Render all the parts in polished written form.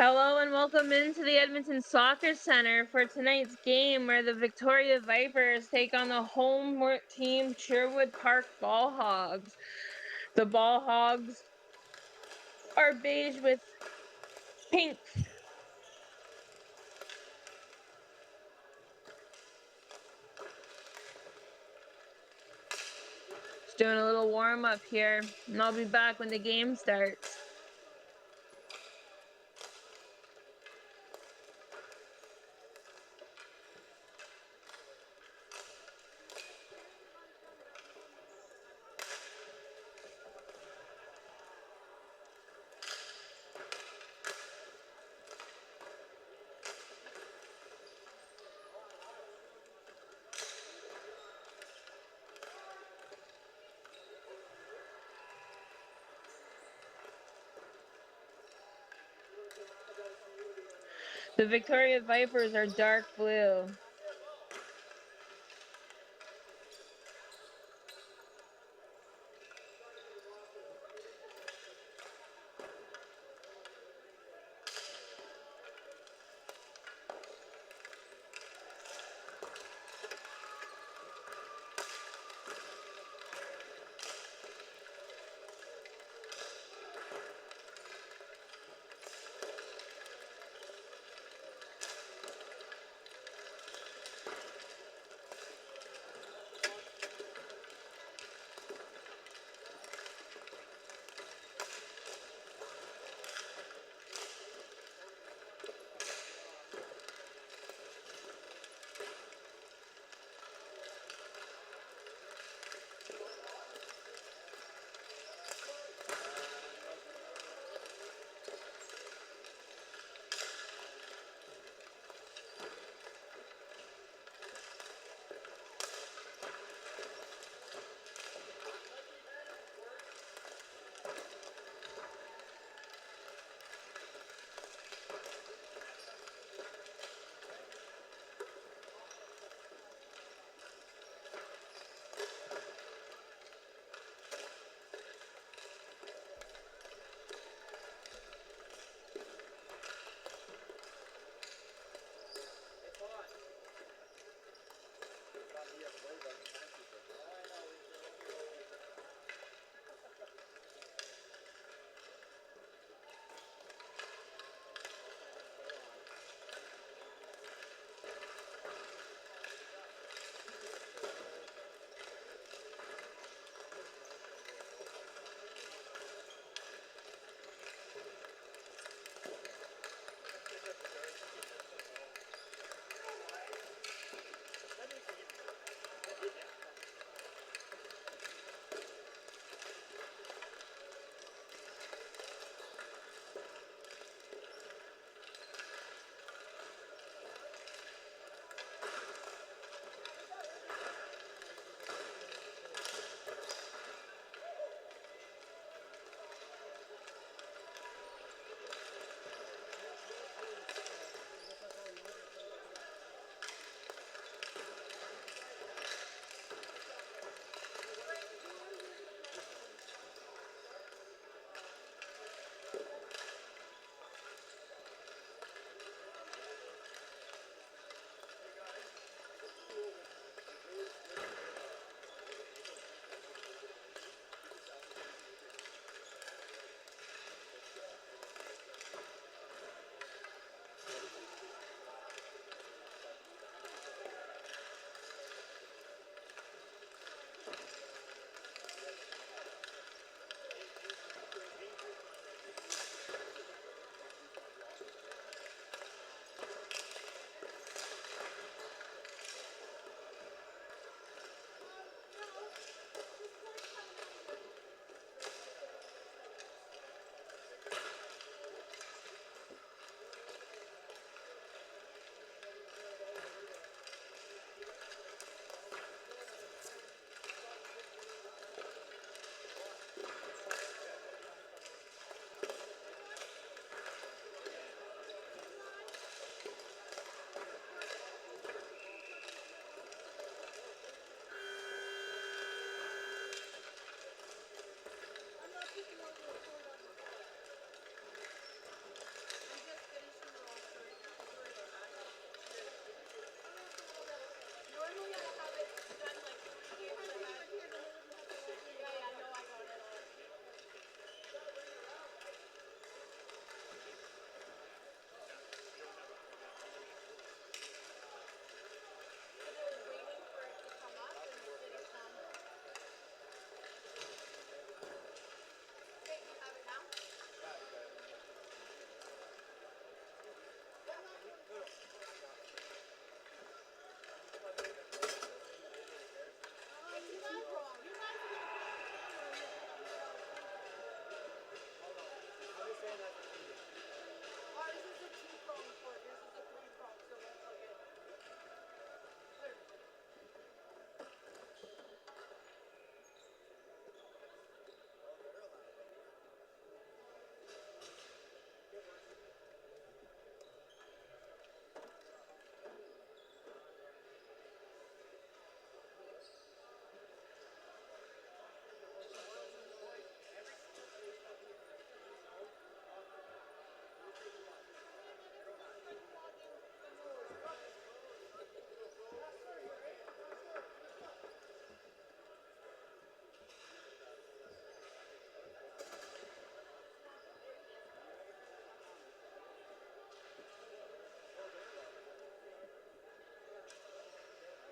Hello and welcome into the Edmonton Soccer Center for tonight's game where the Victoria Vipers take on the home team Sherwood Park Ball Hogs. The Ball Hogs are beige with pink. Just doing a little warm up here, and I'll be back when the game starts. The Victoria Vipers are dark blue.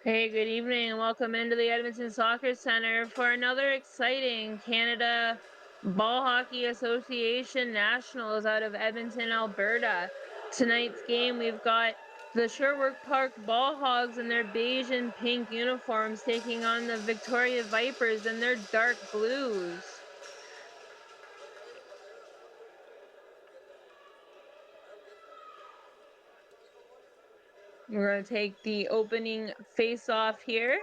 Hey, good evening, and welcome into the Edmonton Soccer Center for another exciting Canada Ball Hockey Association Nationals out of Edmonton, Alberta. Tonight's game, we've got the Sherwood Park Ball Hogs in their beige and pink uniforms taking on the Victoria Vipers in their dark blues. We're going to take the opening face-off here.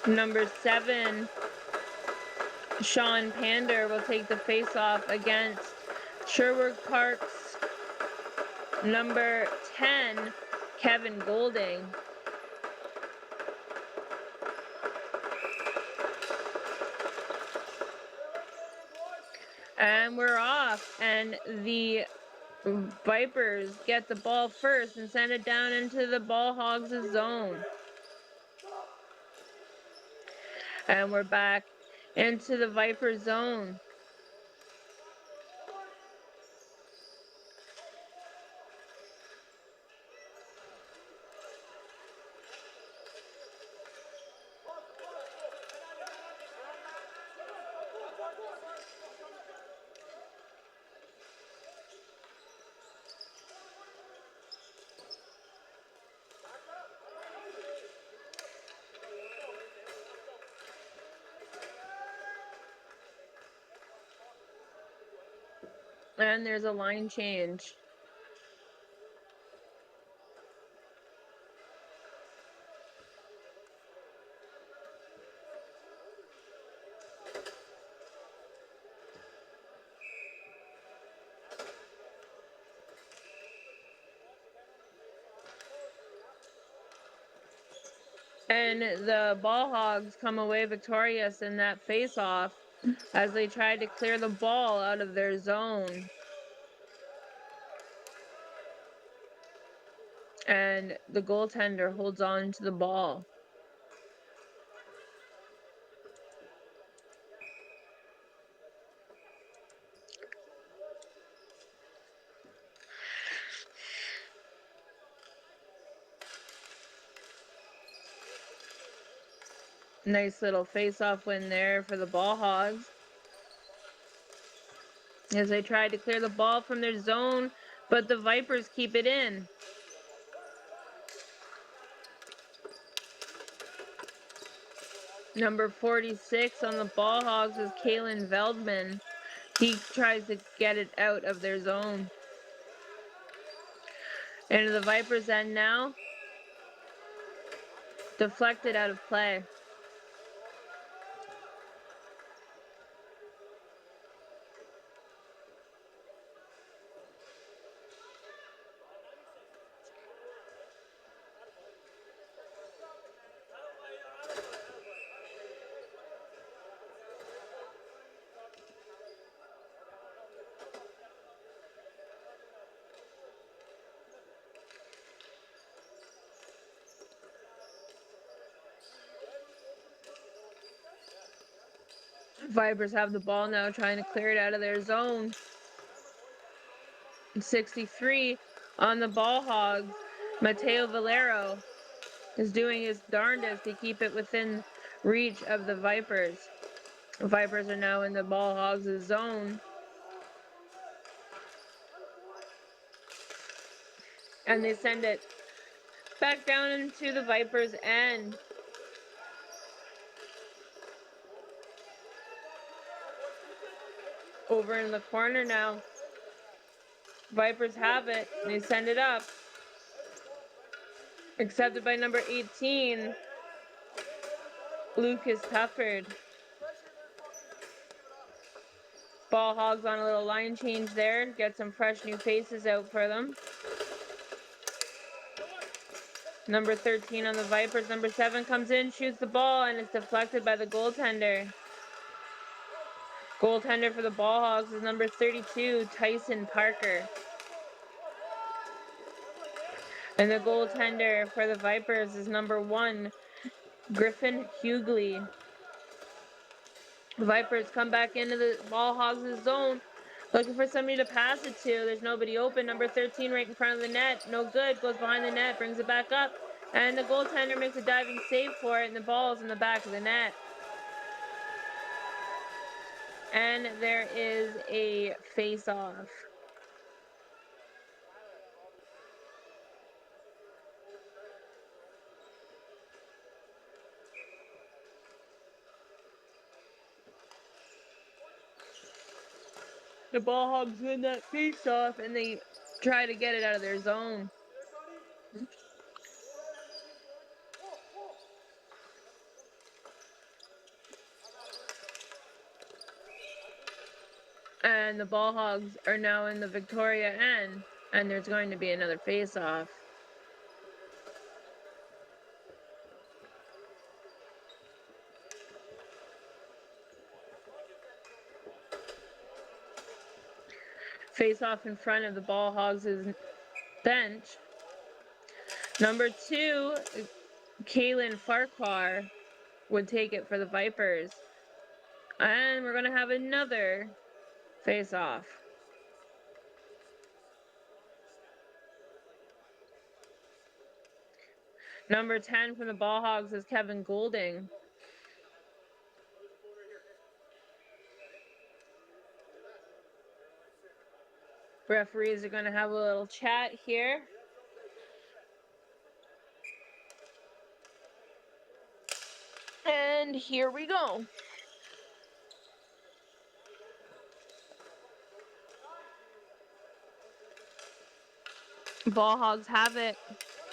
Number 7, Sean Pander will take the face-off against Sherwood Park's number 10, Kevin Golding. And we're off, and the Vipers get the ball first and send it down into the Ball Hogz' zone. And we're back into the Viper zone. And there's a line change. And the Ball Hogs come away victorious in that face-off as they tried to clear the ball out of their zone. And the goaltender holds on to the ball. Nice little face-off win there for the Ball Hogs as they tried to clear the ball from their zone, but the Vipers keep it in. Number 46 on the Ball Hogs is Kalen Veldman. He tries to get it out of their zone. Into the Vipers' end now. Deflected out of play. Vipers have the ball now, trying to clear it out of their zone. 63 on the Ball Hogs. Mateo Valero is doing his darndest to keep it within reach of the Vipers. The Vipers are now in the Ball Hogs' zone. And they send it back down into the Vipers' end. Over in the corner now. Vipers have it. They send it up. Accepted by number 18, Lucas Tufford. Ball Hogs on a little line change there. Get some fresh new faces out for them. Number 13 on the Vipers. Number 7 comes in, shoots the ball, and it's deflected by the goaltender. Goaltender for the Ball Hogs is number 32, Tyson Parker. And the goaltender for the Vipers is number 1, Griffin Hughley. The Vipers come back into the Ball Hogs' zone, Looking for somebody to pass it to. There's nobody open. Number 13 right in front of the net. No good. Goes behind the net. Brings it back up. And the goaltender makes a diving save for it. And the ball's in the back of the net. And there is a face-off. The ball hogs win that face-off, and they try to get it out of their zone. And the ball hogs are now in the Victoria end, and there's going to be another face-off. Face-off in front of the ball hogs' bench. Number 2, Kaylin Farquhar would take it for the Vipers. And we're going to have another face-off. Number 10 from the Ball Hogs is Kevin Goulding. Referees are going to have a little chat here. And here we go. Ball Hogs have it.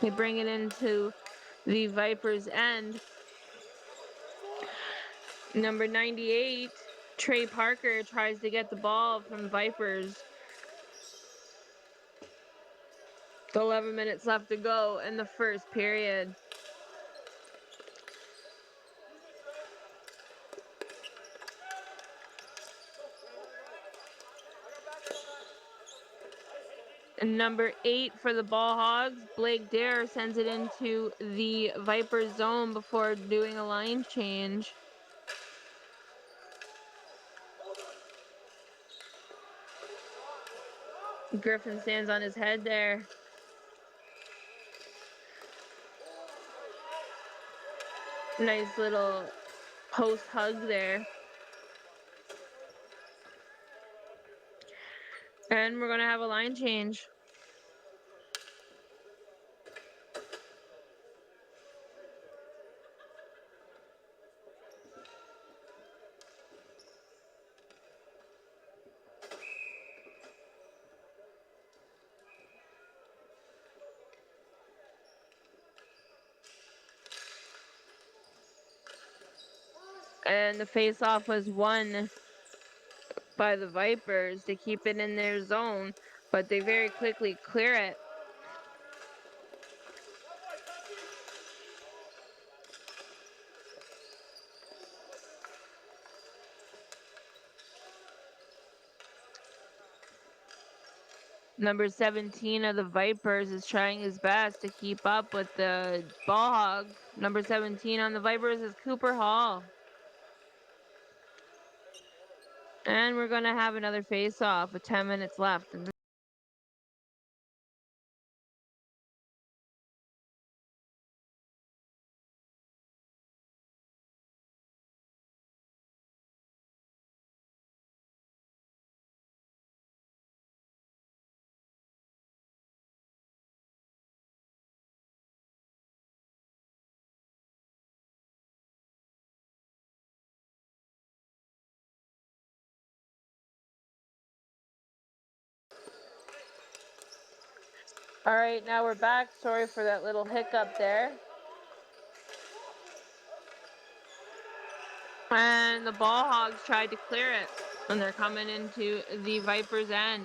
They bring it into the Vipers' end. Number 98, Trey Parker, tries to get the ball from Vipers. 11 minutes left to go in the first period. And number 8 for the Ball Hogs, Blake Dare sends it into the Vipers zone before doing a line change. Griffin stands on his head there. Nice little post hug there. And we're going to have a line change. And the face-off was won by the Vipers to keep it in their zone, but they very quickly clear it. Number 17 of the Vipers is trying his best to keep up with the Ball Hogs. Number 17 on the Vipers is Cooper Hall. And we're going to have another face-off with 10 minutes left. All right, now we're back. Sorry for that little hiccup there. And the Ball Hogs tried to clear it, and they're coming into the Vipers' end.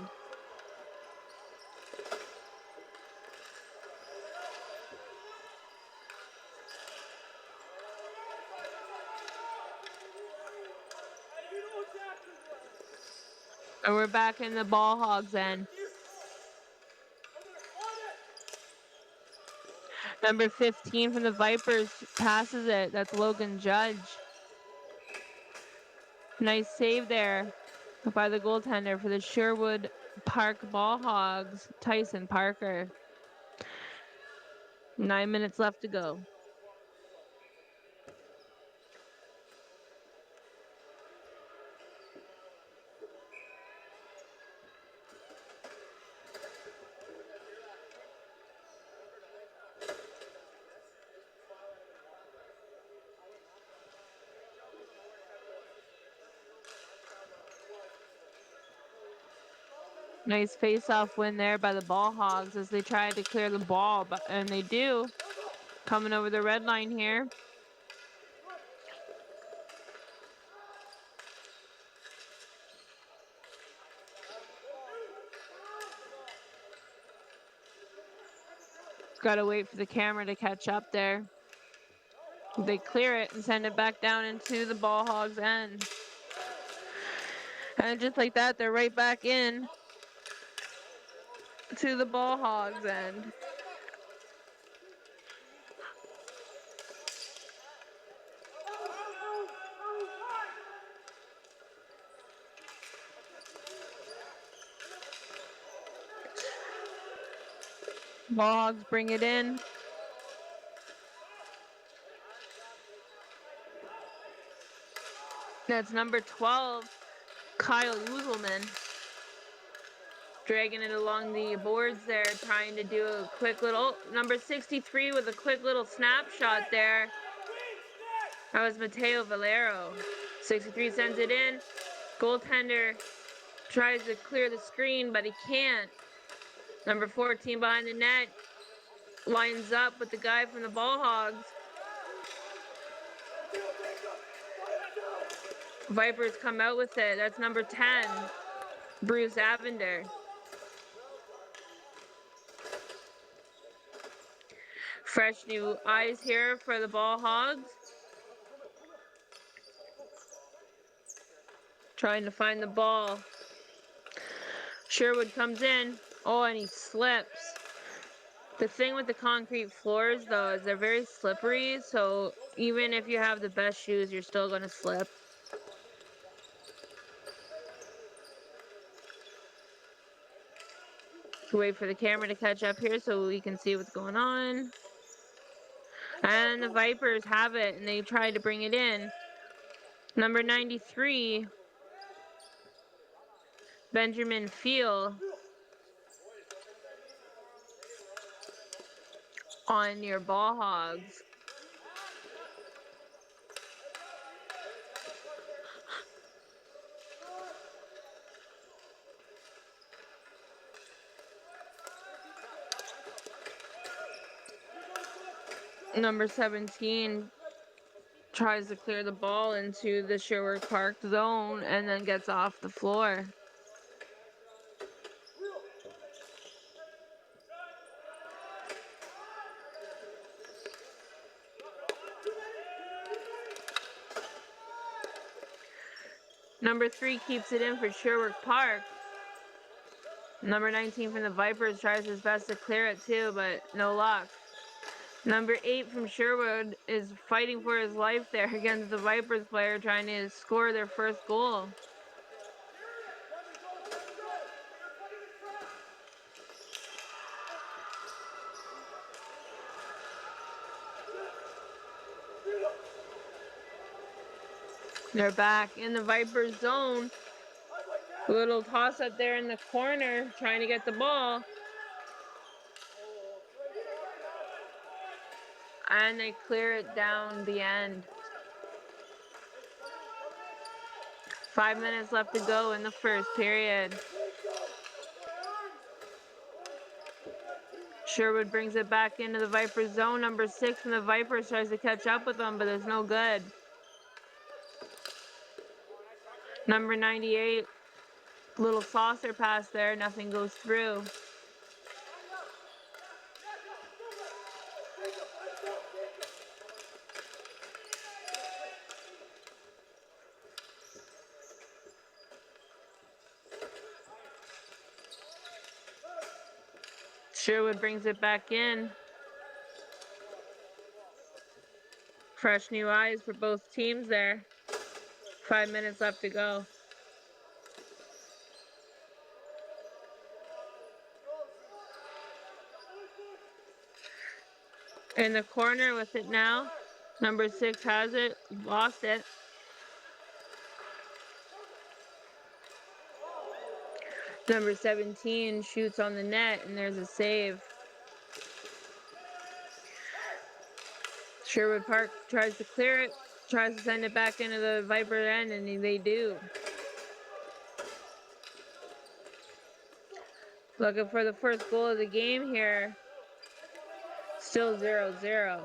And we're back in the Ball Hogs' end. Number 15 from the Vipers passes it. That's Logan Judge. Nice save there. by the goaltender for the Sherwood Park Ball Hogs, Tyson Parker. 9 minutes left to go. Nice face-off win there by the Ball Hogs as they tried to clear the ball, and they do. Coming over the red line here. Got to wait for the camera to catch up there. They clear it and send it back down into the Ball Hogs' end. And just like that, they're right back in to the Ball Hogs' end. Ball Hogs bring it in. That's number 12, Kyle Uselman. Dragging it along the boards there, trying to do a quick little, number 63 with a quick little snapshot there. That was Mateo Valero. 63 sends it in. Goaltender tries to clear the screen, but he can't. Number 14 behind the net lines up with the guy from the Ball Hogs. Vipers come out with it. That's number 10, Bruce Avender. Fresh new eyes here for the Ball Hogs. Trying to find the ball. Sherwood comes in. Oh, and he slips. The thing with the concrete floors, though, is they're very slippery. So even if you have the best shoes, you're still going to slip. Wait for the camera to catch up here so we can see what's going on. And the Vipers have it, and they try to bring it in. Number 93, Benjamin Field, on your Ball Hogs. Number 17 tries to clear the ball into the Sherwood Park zone and then gets off the floor. Number 3 keeps it in for Sherwood Park. Number 19 from the Vipers tries his best to clear it too, but no luck. Number 8 from Sherwood is fighting for his life there against the Vipers player trying to score their first goal. They're back in the Vipers zone. A little toss up there in the corner trying to get the ball. And they clear it down the end. 5 minutes left to go in the first period. Sherwood brings it back into the Vipers zone. Number 6 from the Vipers tries to catch up with them, but it's no good. Number 98, little saucer pass there, nothing goes through. Sherwood brings it back in. Fresh new eyes for both teams there. 5 minutes left to go. In the corner with it now. Number 6 has it, lost it. Number 17 shoots on the net, and there's a save. Sherwood Park tries to clear it, tries to send it back into the Viper end, and they do. Looking for the first goal of the game here. Still 0-0.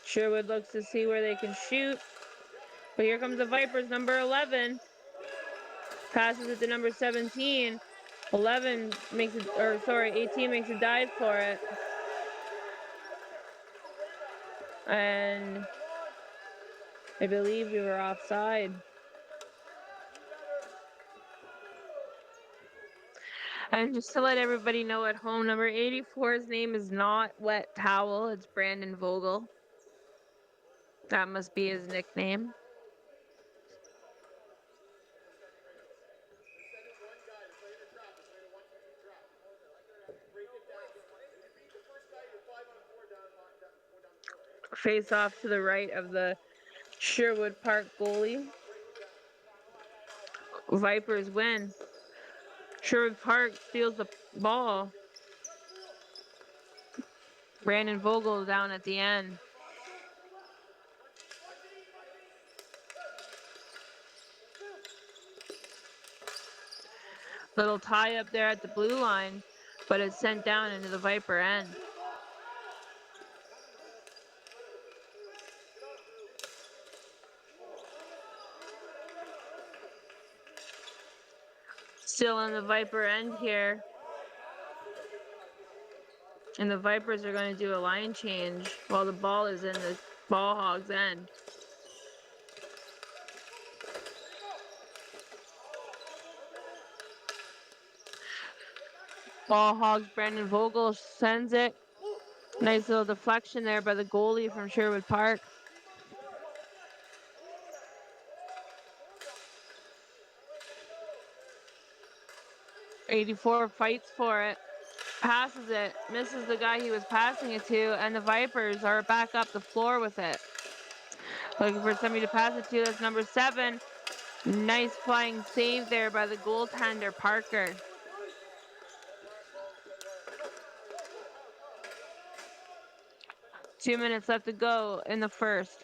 Sherwood looks to see where they can shoot. But here comes the Vipers, number 11. Passes it to number 17. 18 makes a dive for it. And I believe we were offside. And just to let everybody know at home, number 84's name is not Wet Towel, it's Brandon Vogel. That must be his nickname. Face off to the right of the Sherwood Park goalie. Vipers win. Sherwood Park steals the ball. Brandon Vogel down at the end. Little tie up there at the blue line, but it's sent down into the Viper end. Still on the Viper end here. And the Vipers are going to do a line change while the ball is in the ball Hogz end. Ball Hogz, Brandon Vogel sends it. Nice little deflection there by the goalie from Sherwood Park. 84 fights for it. Passes it. Misses the guy he was passing it to. And the Vipers are back up the floor with it. Looking for somebody to pass it to. That's number 7. Nice flying save there by the goaltender, Parker. Two minutes left to go in the first.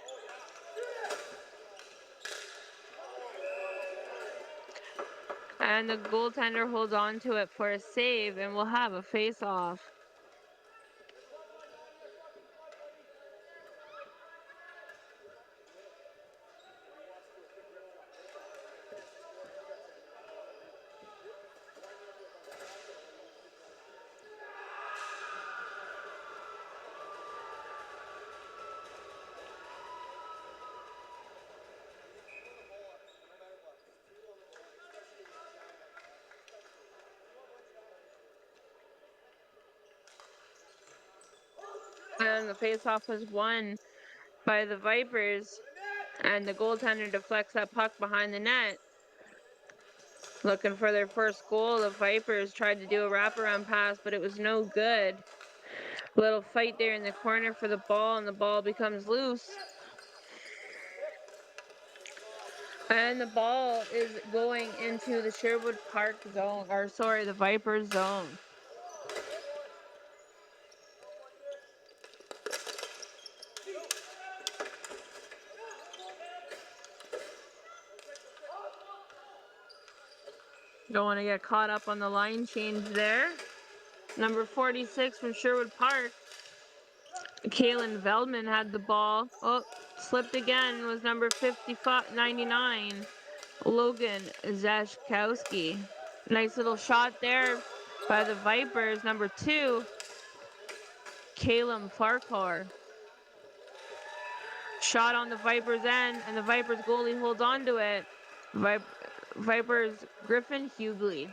And the goaltender holds on to it for a save, and we'll have a face-off. And the face-off was won by the Vipers, and the goaltender deflects that puck behind the net. Looking for their first goal, the Vipers tried to do a wraparound pass, but it was no good. Little fight there in the corner for the ball, and the ball becomes loose. And the ball is going into the Sherwood Park zone, the Vipers zone. Don't want to get caught up on the line change there. Number 46 from Sherwood Park. Kalen Veldman had the ball. Oh, slipped again was number 99, Logan Zashkowski. Nice little shot there by the Vipers. Number 2, Caleb Farquhar. Shot on the Vipers end, and the Vipers goalie holds on to it. Vipers Griffin Hughley.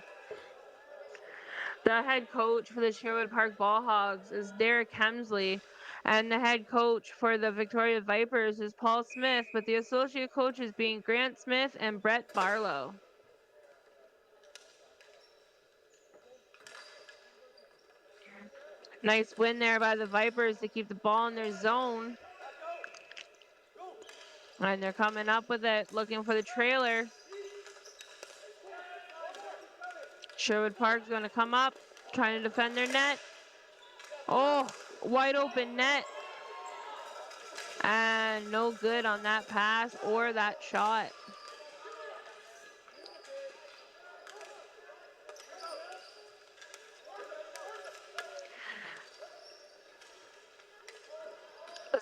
The head coach for the Sherwood Park Ball Hogz is Derek Hemsley, And the head coach for the Victoria Vipers is Paul Smith, with the associate coaches being Grant Smith and Brett Barlow. Nice win there by the Vipers to keep the ball in their zone. And they're coming up with it, looking for the trailer. Sherwood Park's going to come up, trying to defend their net. Oh, wide open net. And no good on that pass or that shot.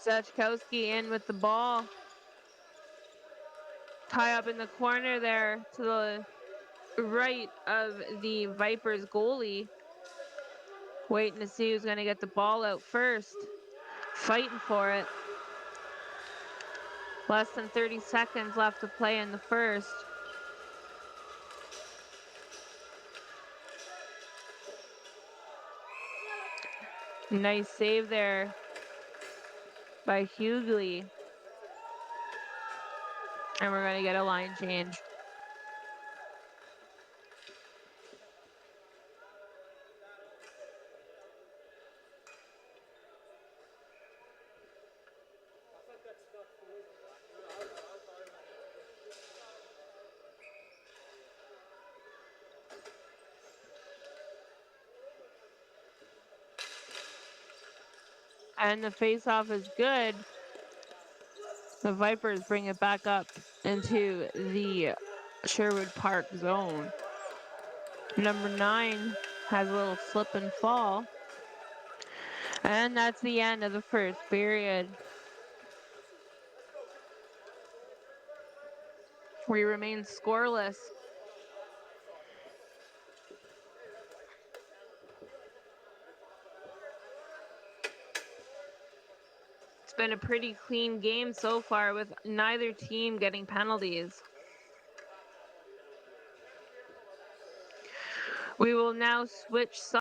Zachkowski in with the ball. Tie up in the corner there to the right of the Vipers goalie. Waiting to see who's going to get the ball out first. Fighting for it. Less than 30 seconds left to play in the first. Nice save there by Hughley. And we're going to get a line change. And the face-off is good. The Vipers bring it back up into the Sherwood Park zone. Number 9 has a little slip and fall. And that's the end of the first period. We remain scoreless. It's been a pretty clean game so far, with neither team getting penalties. We will now switch sides.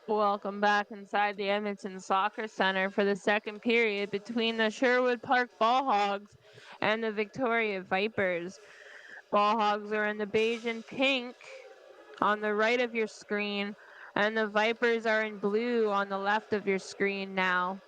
Welcome back inside the Edmonton Soccer Center for the second period between the Sherwood Park Ball Hogs and the Victoria Vipers. Ball Hogs are in the beige and pink on the right of your screen, and the Vipers are in blue on the left of your screen now.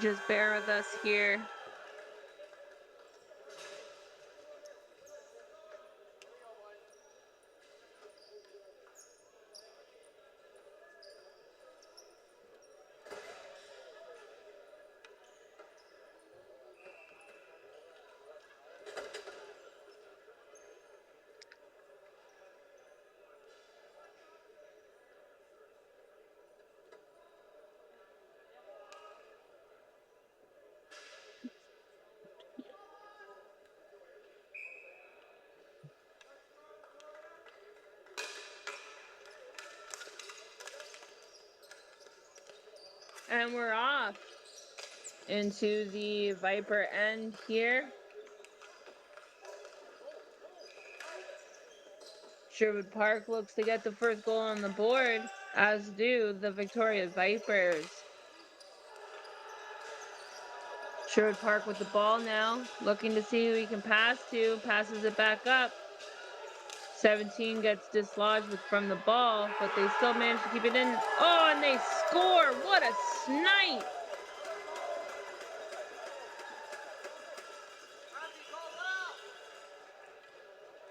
Just bear with us here. And we're off into the Viper end here. Sherwood Park looks to get the first goal on the board, as do the Victoria Vipers. Sherwood Park with the ball now, looking to see who he can pass to, passes it back up. 17 gets dislodged from the ball, but they still manage to keep it in. Oh, and they score! What a snipe!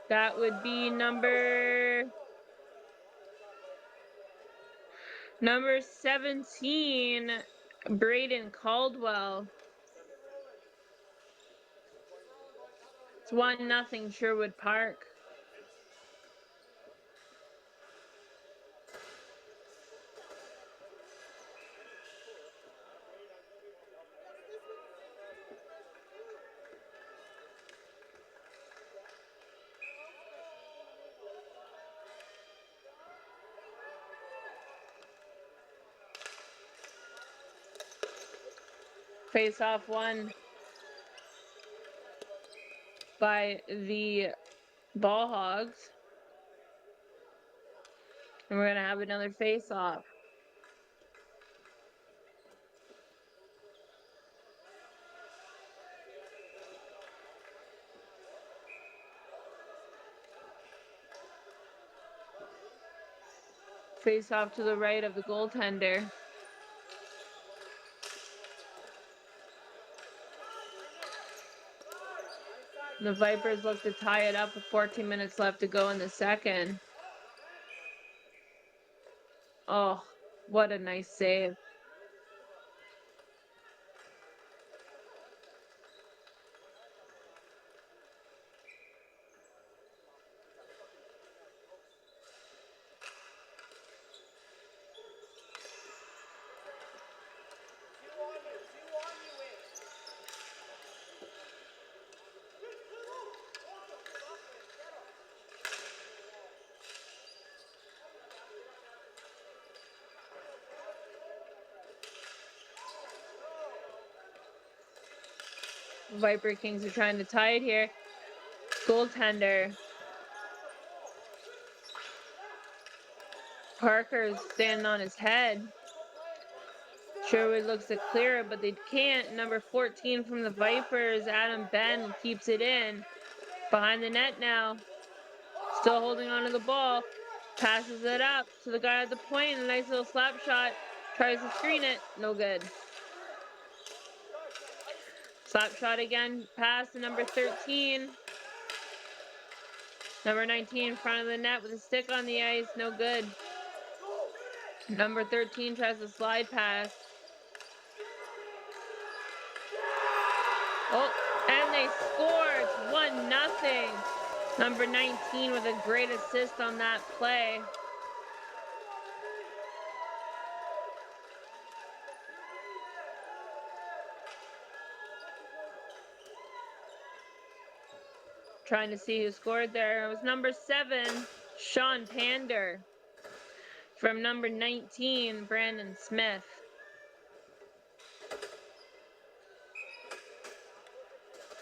That would be number 17, Braden Caldwell. It's 1-0 Sherwood Park. Face off won by the Ball Hogs. And we're going to have another face off. Face off to the right of the goaltender. The Vipers look to tie it up with 14 minutes left to go in the second. Oh, what a nice save. Viper Kings are trying to tie it here. Goaltender. Parker's standing on his head. Sherwood looks to clear it, but they can't. Number 14 from the Vipers, Adam Ben, keeps it in. Behind the net now. Still holding on to the ball. Passes it up to the guy at the point. A nice little slap shot. Tries to screen it. No good. Slap shot again. Pass to number 13. Number 19 in front of the net with a stick on the ice. No good. Number 13 tries to slide pass. Oh, and they score. It's 1-0. Number 19 with a great assist on that play. Trying to see who scored there. It was number 7, Sean Pander. From number 19, Brandon Smith.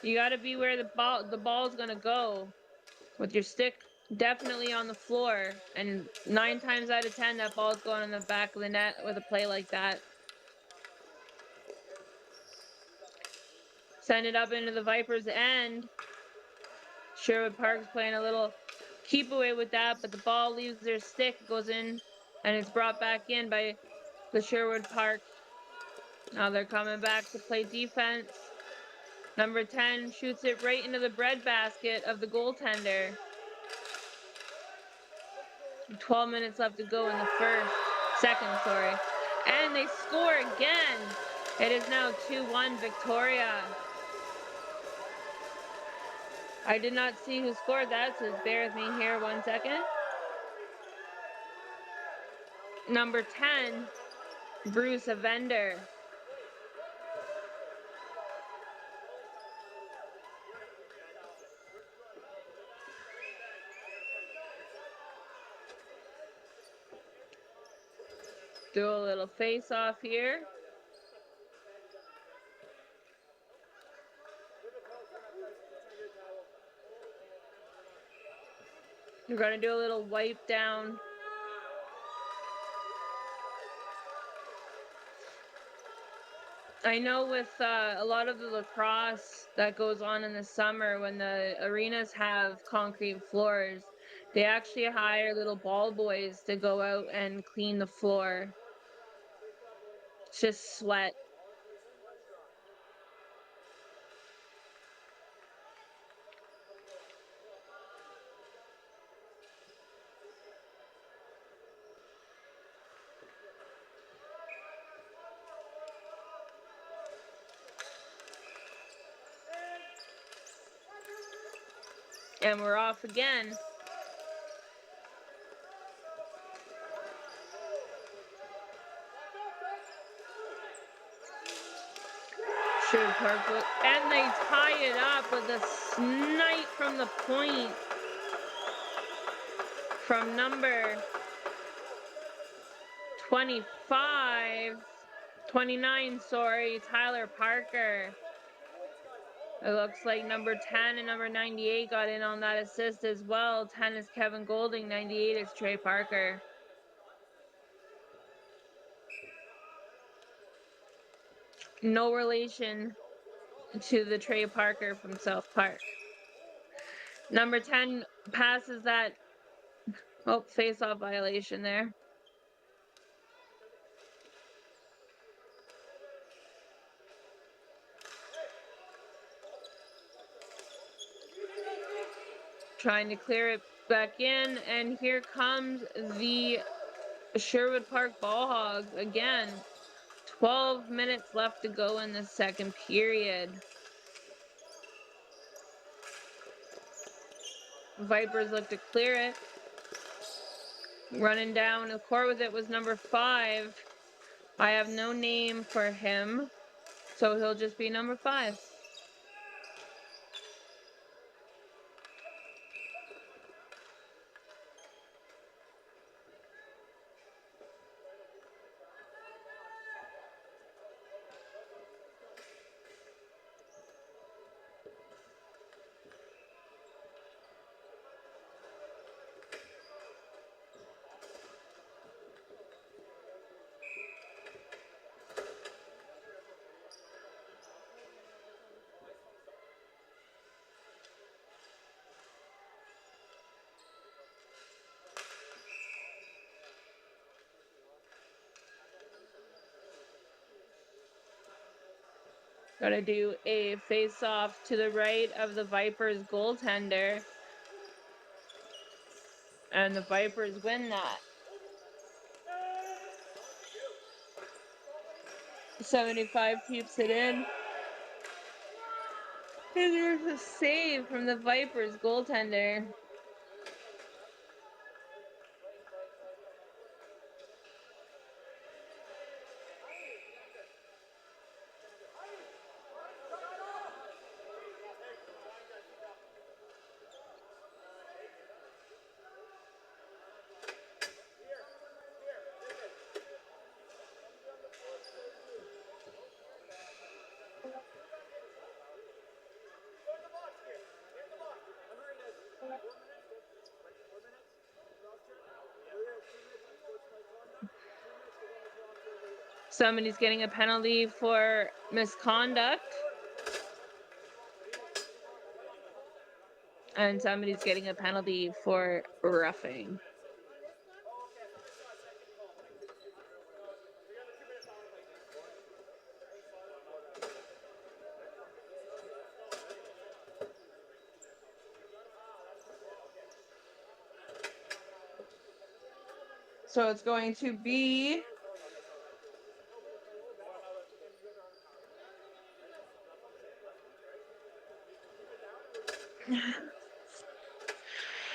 You got to be where the ball's going to go. With your stick definitely on the floor. And 9 times out of 10, that ball's going in the back of the net with a play like that. Send it up into the Vipers' end. Sherwood Park's playing a little keep away with that, but the ball leaves their stick, goes in, and it's brought back in by the Sherwood Park. Now they're coming back to play defense. Number 10 shoots it right into the breadbasket of the goaltender. 12 minutes left to go in the second. And they score again. It is now 2-1 Victoria. I did not see who scored that, so bear with me here 1 second. Number 10, Bruce Avender. Do a little face-off here. We're going to do a little wipe down. I know with a lot of the lacrosse that goes on in the summer when the arenas have concrete floors, they actually hire little ball boys to go out and clean the floor. It's just sweat. And we're off again. Sherwood Park, and they tie it up with a snipe from the point from number 29, sorry, Tyler Parker. It looks like number 10 and number 98 got in on that assist as well. 10 is Kevin Golding, 98 is Trey Parker. No relation to the Trey Parker from South Park. Number 10 passes that. Oh, face-off violation there. Trying to clear it back in, and here comes the Sherwood Park Ball Hogs again. 12 minutes left to go in the second period. Vipers look to clear it. Running down the court with it was number 5. I have no name for him, so he'll just be number 5. Gotta do a face-off to the right of the Vipers goaltender. And the Vipers win that. 75 keeps it in. And there's a save from the Vipers goaltender. Somebody's getting a penalty for misconduct. And somebody's getting a penalty for roughing. So it's going to be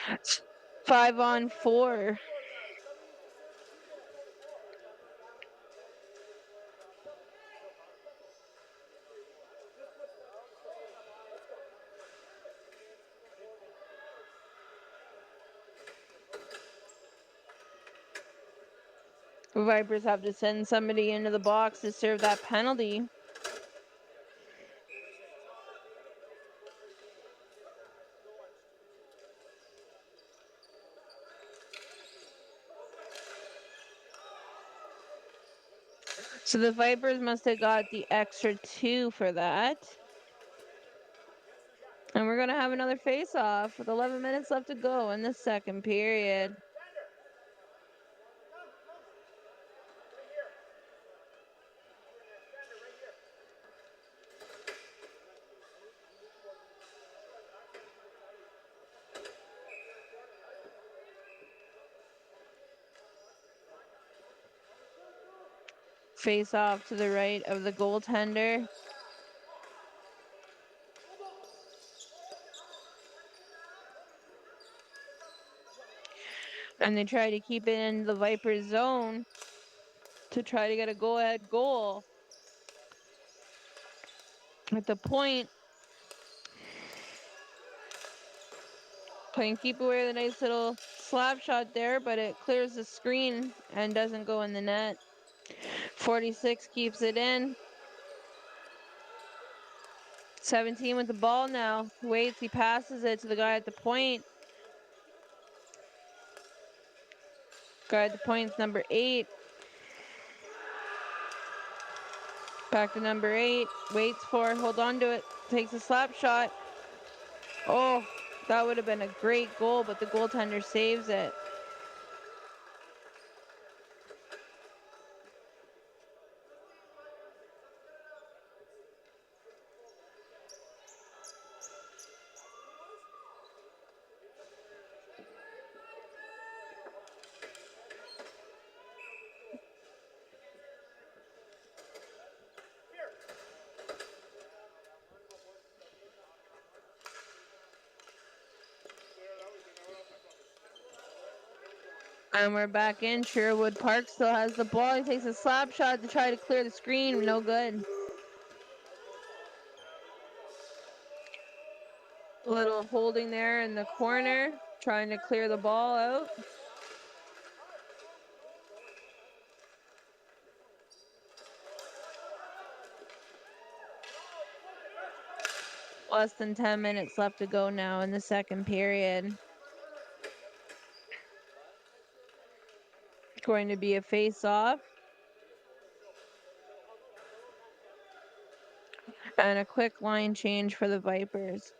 it's 5-on-4. Vipers have to send somebody into the box to serve that penalty. So the Vipers must have got the extra 2 for that. And we're going to have another face-off with 11 minutes left to go in the second period. Face-off to the right of the goaltender. And they try to keep it in the Vipers zone to try to get a go-ahead goal. At the point, can keep away with a nice little slap shot there, but it clears the screen and doesn't go in the net. 46 keeps it in. 17 with the ball now. Waits, he passes it to the guy at the point. Guy at the point's number 8. Back to number 8. Waits for it, hold on to it. Takes a slap shot. Oh, that would have been a great goal, but the goaltender saves it. And we're back in. Sherwood Park still has the ball. He takes a slap shot to try to clear the screen. No good. A little holding there in the corner, trying to clear the ball out. Less than 10 minutes left to go now in the second period. Going to be a face-off. And a quick line change for the Vipers.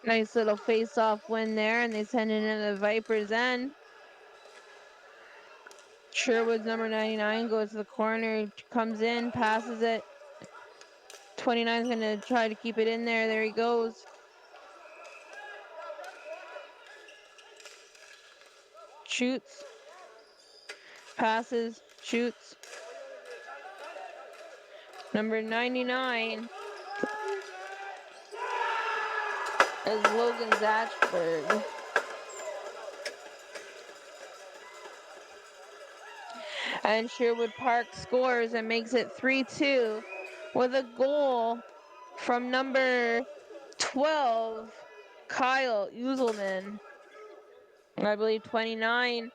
Nice little face-off win there, and they send it into the Vipers' end. Sherwood's number 99 goes to the corner, comes in, passes it. 29 is going to try to keep it in there. There he goes. Shoots. Passes. Shoots. Number 99 is Logan Zatchberg. And Sherwood Park scores and makes it 3-2 with a goal from number 12, Kyle Uselman. I believe 29.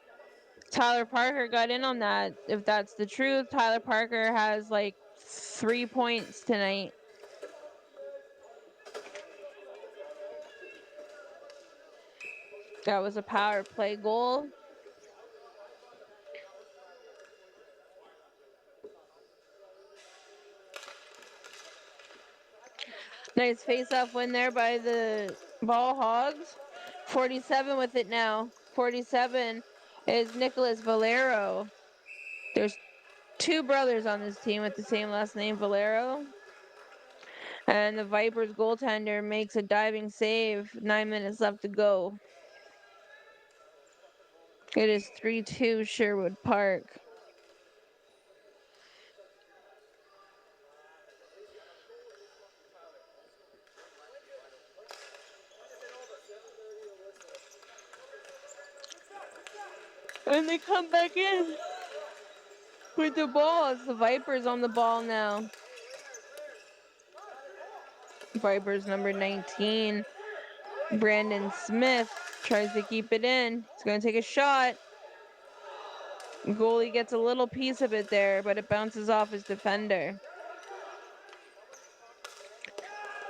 Tyler Parker got in on that. If that's the truth, Tyler Parker has like 3 points tonight. That was a power play goal. Nice face-off win there by the Ball Hogz. 47 with it now. 47 is Nicholas Valero. There's 2 brothers on this team with the same last name, Valero. And the Vipers goaltender makes a diving save. 9 minutes left to go. It is 3-2 Sherwood Park. And they come back in with the ball. It's the Vipers on the ball now. Vipers number 19. Brandon Smith tries to keep it in. He's going to take a shot. Goalie gets a little piece of it there, but it bounces off his defender.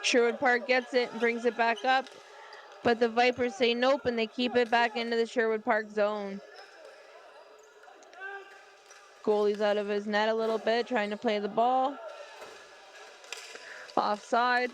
Sherwood Park gets it and brings it back up, but the Vipers say nope and they keep it back into the Sherwood Park zone. Goalie's out of his net a little bit, trying to play the ball. Offside.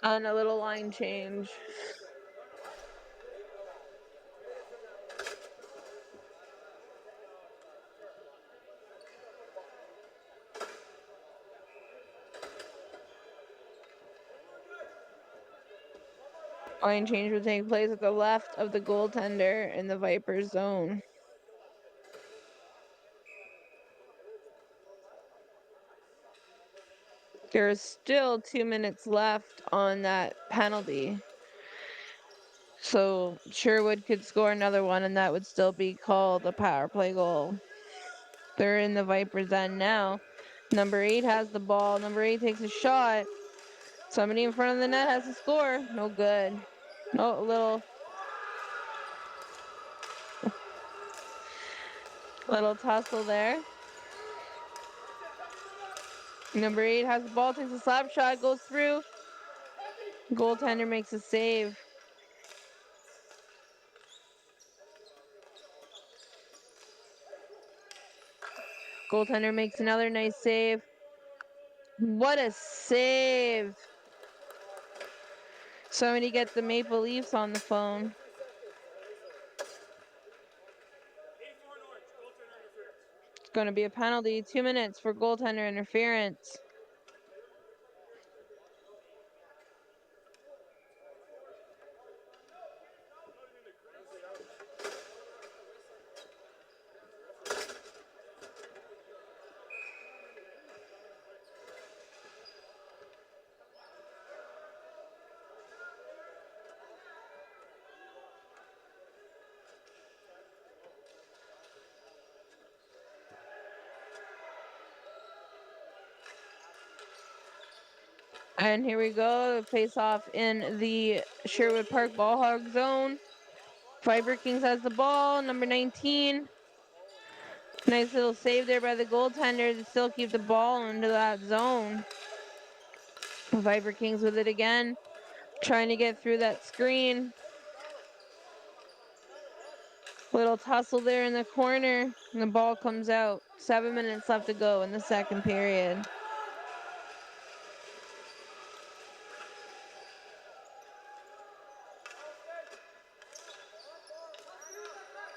On a little line change. Line change will take place at the left of the goaltender in the Vipers zone. There's still 2 minutes left on that penalty. So Sherwood could score another one and that would still be called a power play goal. They're in the Vipers end now. Number 8 has the ball. Number 8 takes a shot. Somebody in front of the net has to score. No good. No, little tussle there. Number 8 has the ball, takes a slap shot, goes through. Goaltender makes a save. Goaltender makes another nice save. What a save. Somebody get the Maple Leafs on the phone. It's going to be a penalty. 2 minutes for goaltender interference. And here we go. Face off in the Sherwood Park ball hog zone. Viper Kings has the ball. Number 19. Nice little save there by the goaltender to still keep the ball into that zone. Viper Kings with it again. Trying to get through that screen. Little tussle there in the corner. And the ball comes out. 7 minutes left to go in the second period.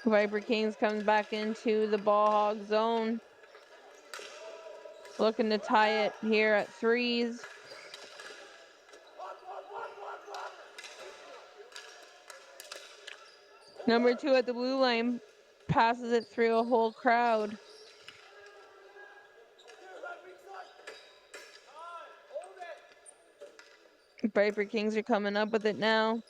Viper Kings comes back into the ball hog zone. Looking to tie it here at 3s. Number 2 at the blue line passes it through a whole crowd. Viper Kings are coming up with it now.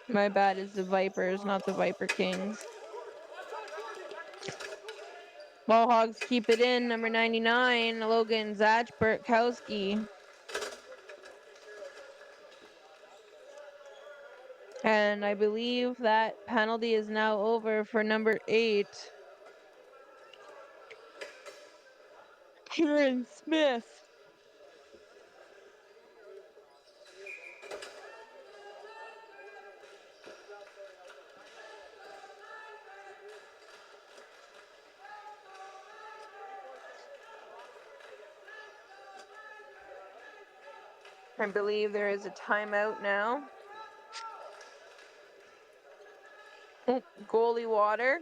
My bad, it's the Vipers, not the Viper Kings. Ball Hogs keep it in. Number 99, Logan Zachberkowski. And I believe that penalty is now over for number 8. Kieran Smith. I believe there is a timeout now. Oh, goalie water.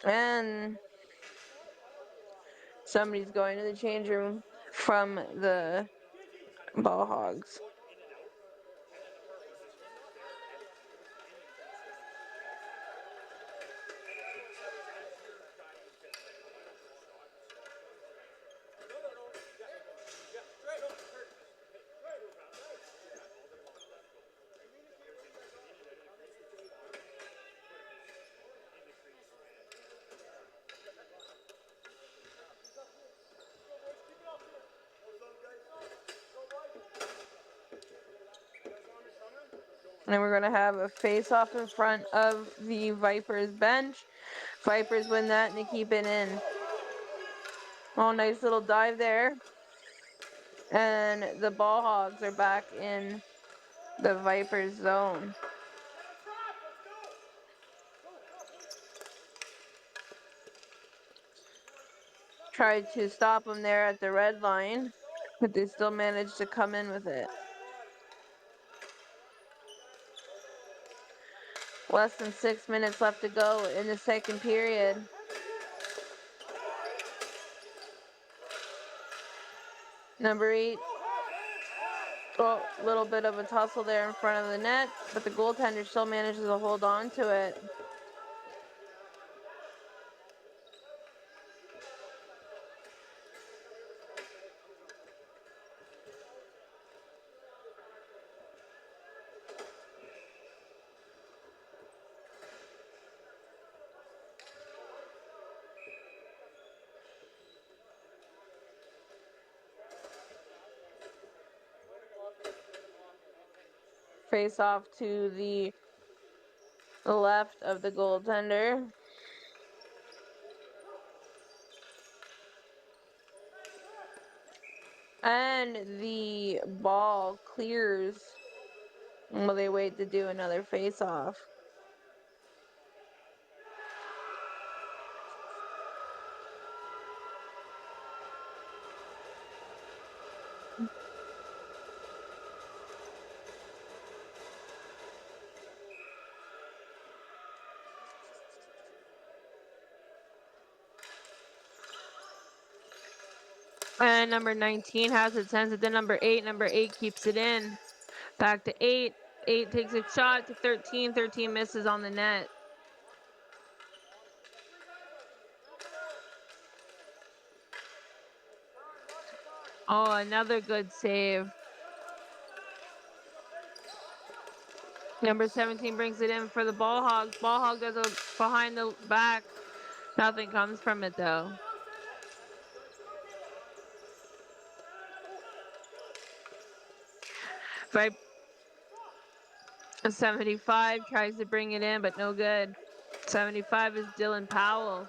And somebody's going to the change room from the Ball Hogs. And we're going to have a face-off in front of the Vipers bench. Vipers win that and they keep it in. Oh, nice little dive there. And the Ball Hogs are back in the Vipers zone. Tried to stop them there at the red line, but they still managed to come in with it. Less than 6 minutes left to go in the second period. Number 8. Oh, little bit of a tussle there in front of the net, but the goaltender still manages to hold on to it. Face off to the left of the goaltender. And the ball clears while they wait to do another face off. And number 19 has it, sends it to number 8. Number 8 keeps it in. Back to 8. 8 takes a shot to 13. 13 misses on the net. Oh, another good save. Number 17 brings it in for the Ball Hogs. Ball Hog does a behind the back. Nothing comes from it though. 75 tries to bring it in, but no good. 75 is Dylan Powell.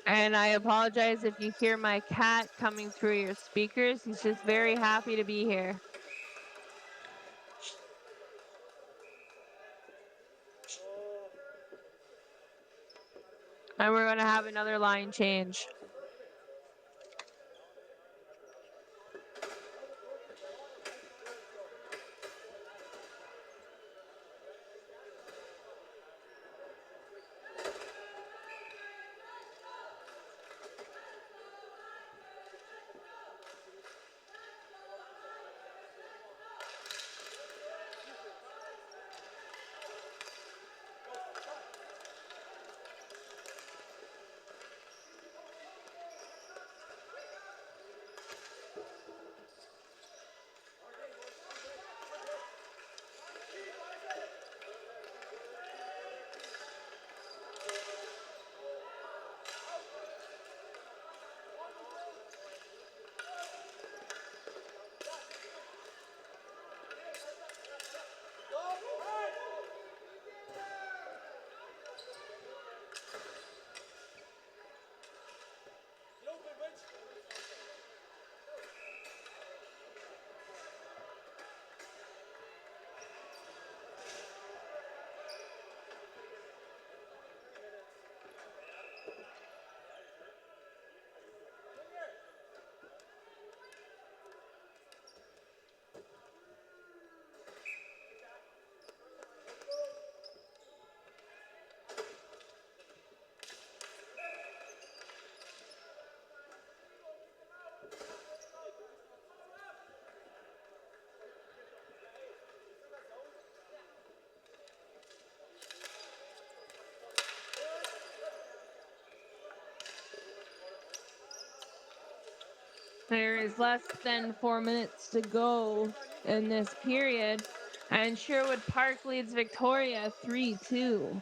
And I apologize if you hear my cat coming through your speakers. He's just very happy to be here. And we're going to have another line change. There is less than 4 minutes to go in this period, and Sherwood Park leads Victoria 3-2.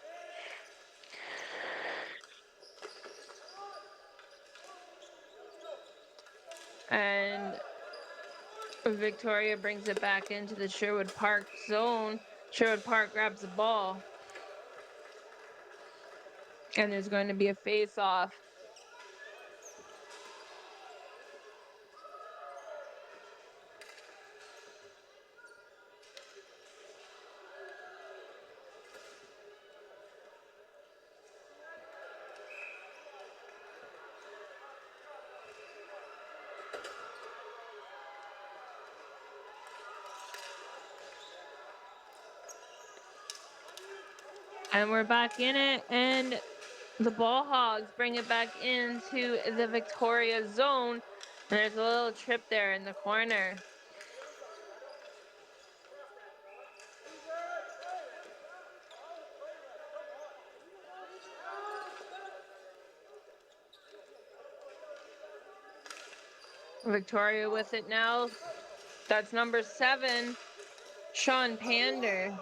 And Victoria brings it back into the Sherwood Park zone. Sherwood Park grabs the ball. And there's going to be a face-off. And we're back in it, and the Ball Hogs bring it back into the Victoria zone. And there's a little trip there in the corner. Victoria with it now. That's number 7, Sean Pander.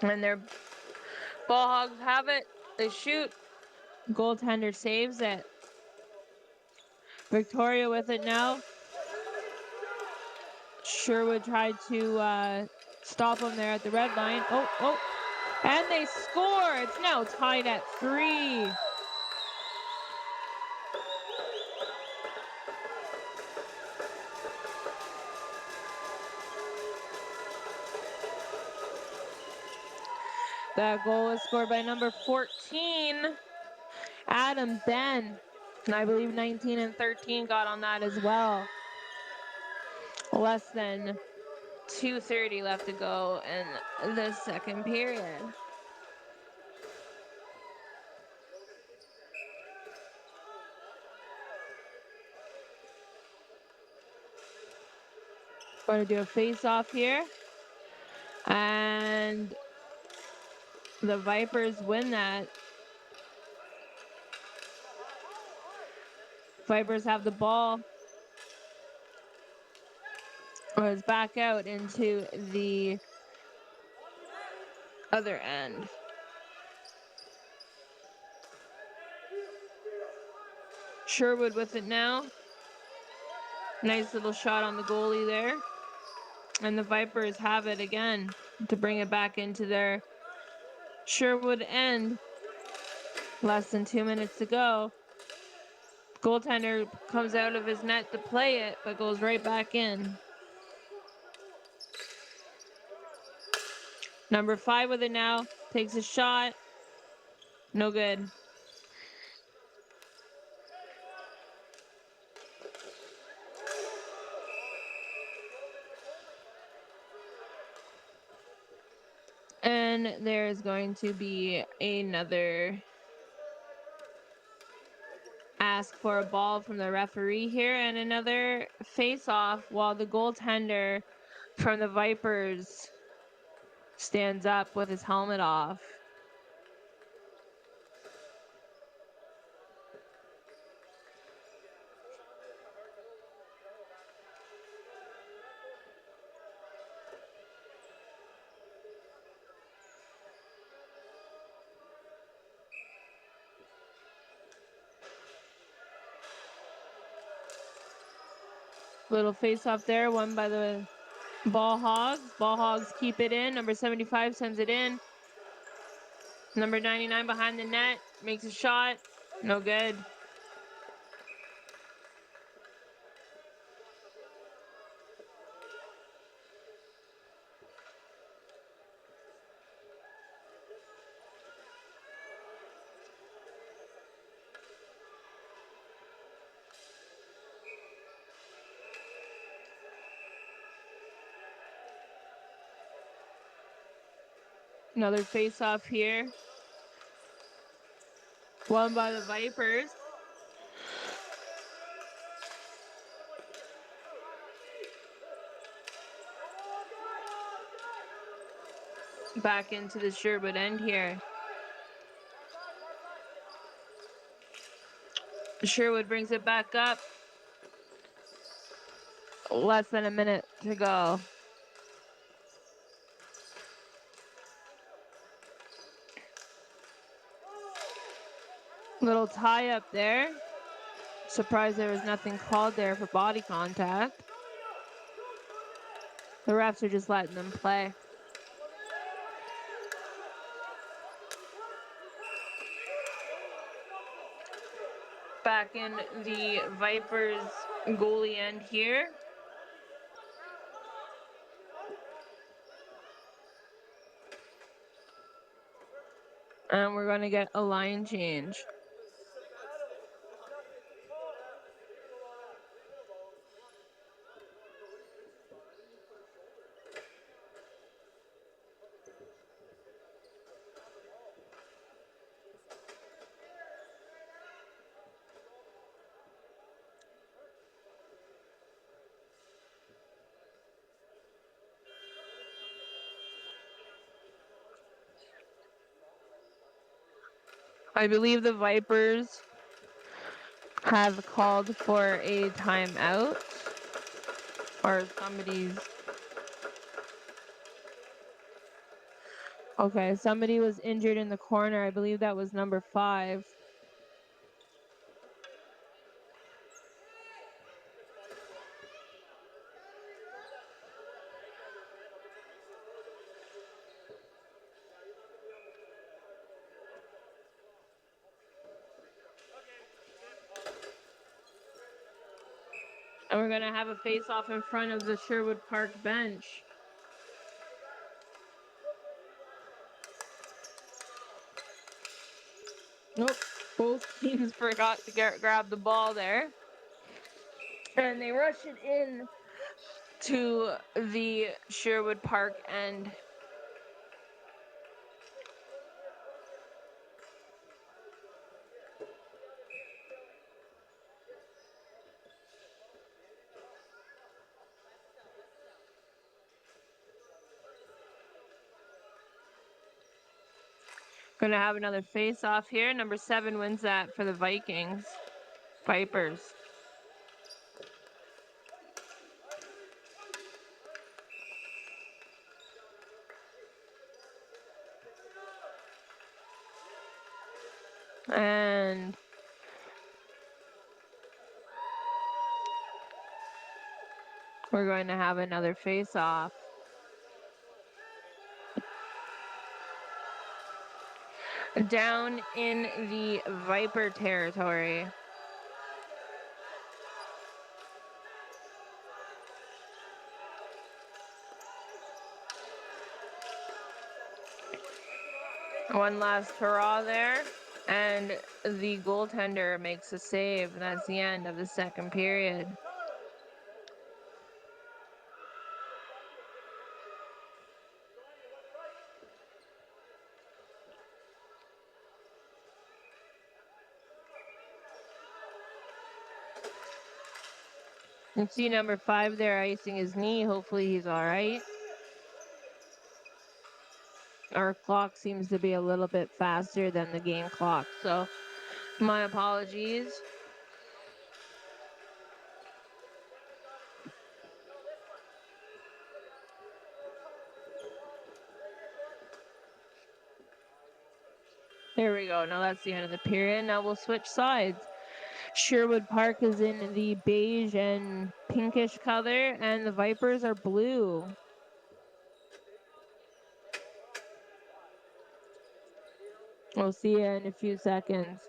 And their Ball Hogs have it. They shoot. Goaltender saves it. Victoria with it now. Sherwood tried to stop them there at the red line. Oh. And they score. It's now tied at 3. That goal was scored by number 14, Adam Ben. And I believe 19 and 13 got on that as well. Less than 2:30 left to go in the second period. Going to do a face-off here. And the Vipers win that. Vipers have the ball. It's back out into the other end. Sherwood with it now. Nice little shot on the goalie there. And the Vipers have it again to bring it back into their Sherwood end. Less than 2 minutes to go. Goaltender comes out of his net to play it, but goes right back in. Number 5 with it now. Takes a shot. No good. And there's going to be another ask for a ball from the referee here, and another face-off while the goaltender from the Vipers stands up with his helmet off. Little face-off there, won by the Ball Hogs. Ball Hogs keep it in. Number 75 sends it in. Number 99 behind the net. Makes a shot. No good. Another face-off here. Won by the Vipers. Back into the Sherwood end here. Sherwood brings it back up. Less than a minute to go. Little tie up there. Surprised there was nothing called there for body contact. The refs are just letting them play. Back in the Vipers goalie end here. And we're going to get a line change. I believe the Vipers have called for a timeout, or somebody's. Okay, somebody was injured in the corner. I believe that was number 5. And we're going to have a face-off in front of the Sherwood Park bench. Nope, both teams forgot to grab the ball there. And they rush it in to the Sherwood Park end. Gonna have another face-off here. Number 7 wins that for the Vipers. And we're going to have another face-off. Down in the Viper territory. One last hurrah there. And the goaltender makes a save. And that's the end of the second period. You see number 5 there icing his knee. Hopefully he's all right. Our clock seems to be a little bit faster than the game clock, so my apologies. There we go. Now that's the end of the period. Now we'll switch sides. Sherwood Park is in the beige and pinkish color, and the Vipers are blue. We'll see you in a few seconds.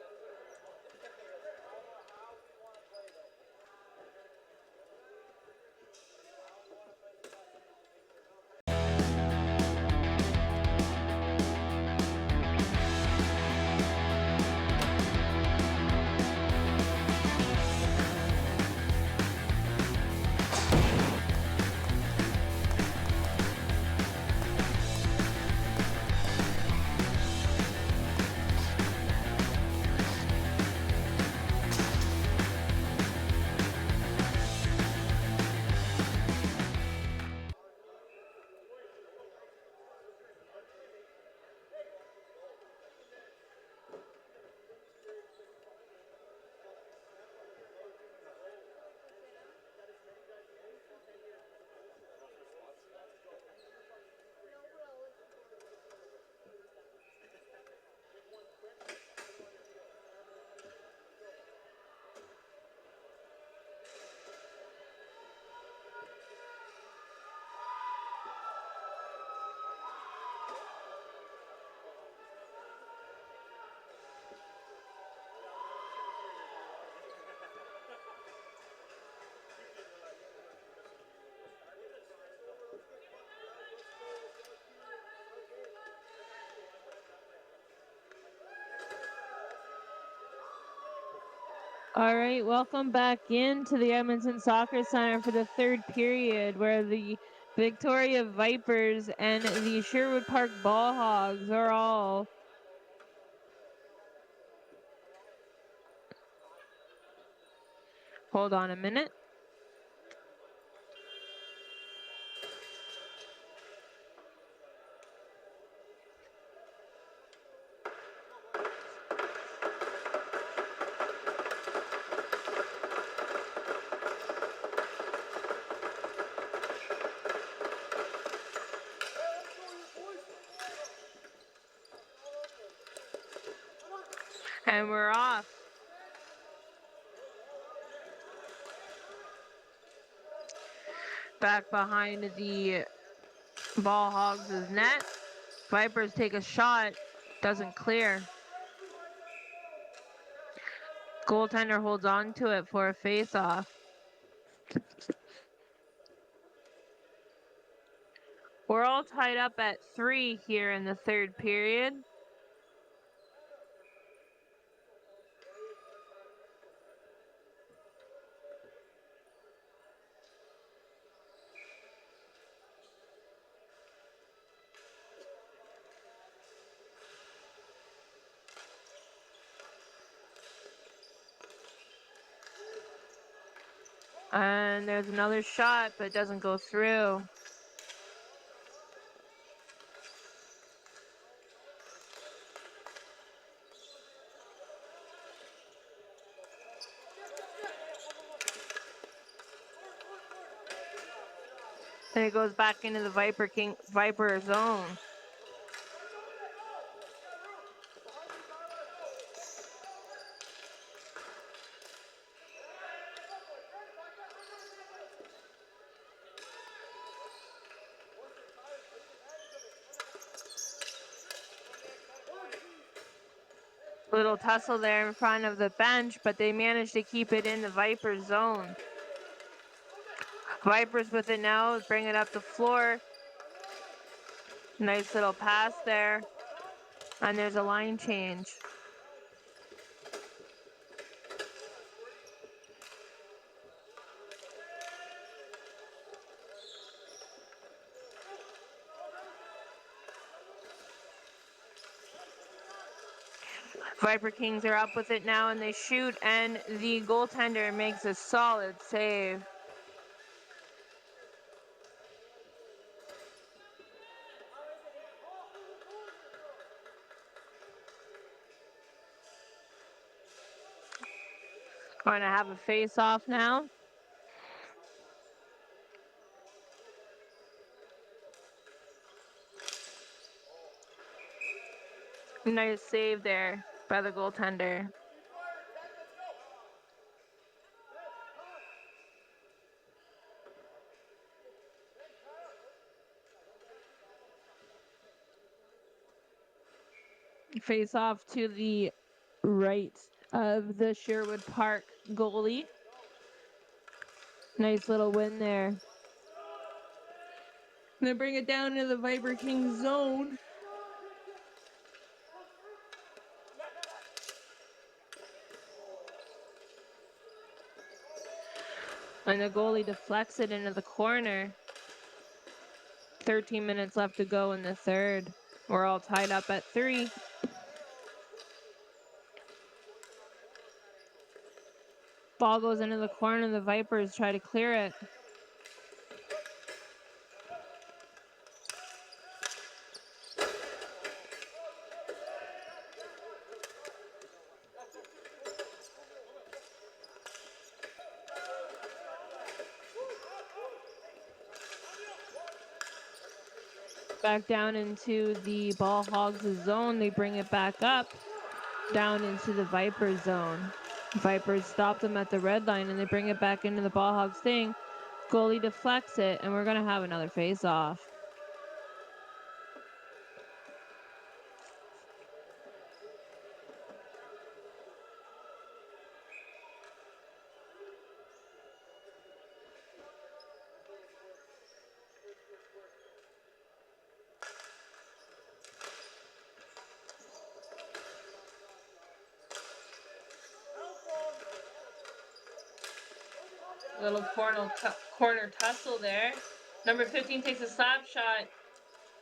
All right, welcome back into the Edmonton Soccer Center for the third period, where the Victoria Vipers and the Sherwood Park Ball Hogs are all hold on a minute. And we're off. Back behind the Ball Hogs' net. Vipers take a shot. Doesn't clear. Goaltender holds on to it for a face-off. We're all tied up at 3 here in the third period. And there's another shot, but it doesn't go through. And it goes back into the Viper zone. Little tussle there in front of the bench, but they managed to keep it in the Viper zone. Vipers with it now, bring it up the floor. Nice little pass there. And there's a line change. Viper Kings are up with it now, and they shoot, and the goaltender makes a solid save. Going to have a face-off now. Nice save there by the goaltender. Face off to the right of the Sherwood Park goalie. Nice little win there. They bring it down to the Viper King zone. And the goalie deflects it into the corner. 13 minutes left to go in the third. We're all tied up at 3. Ball goes into the corner. The Vipers try to clear it. Back down into the Ball Hogs' zone. They bring it back up, down into the Viper zone. Vipers stop them at the red line, and they bring it back into the Ball Hogs thing. Goalie deflects it, and we're going to have another face-off. Little corner tussle there. Number 15 takes a slap shot,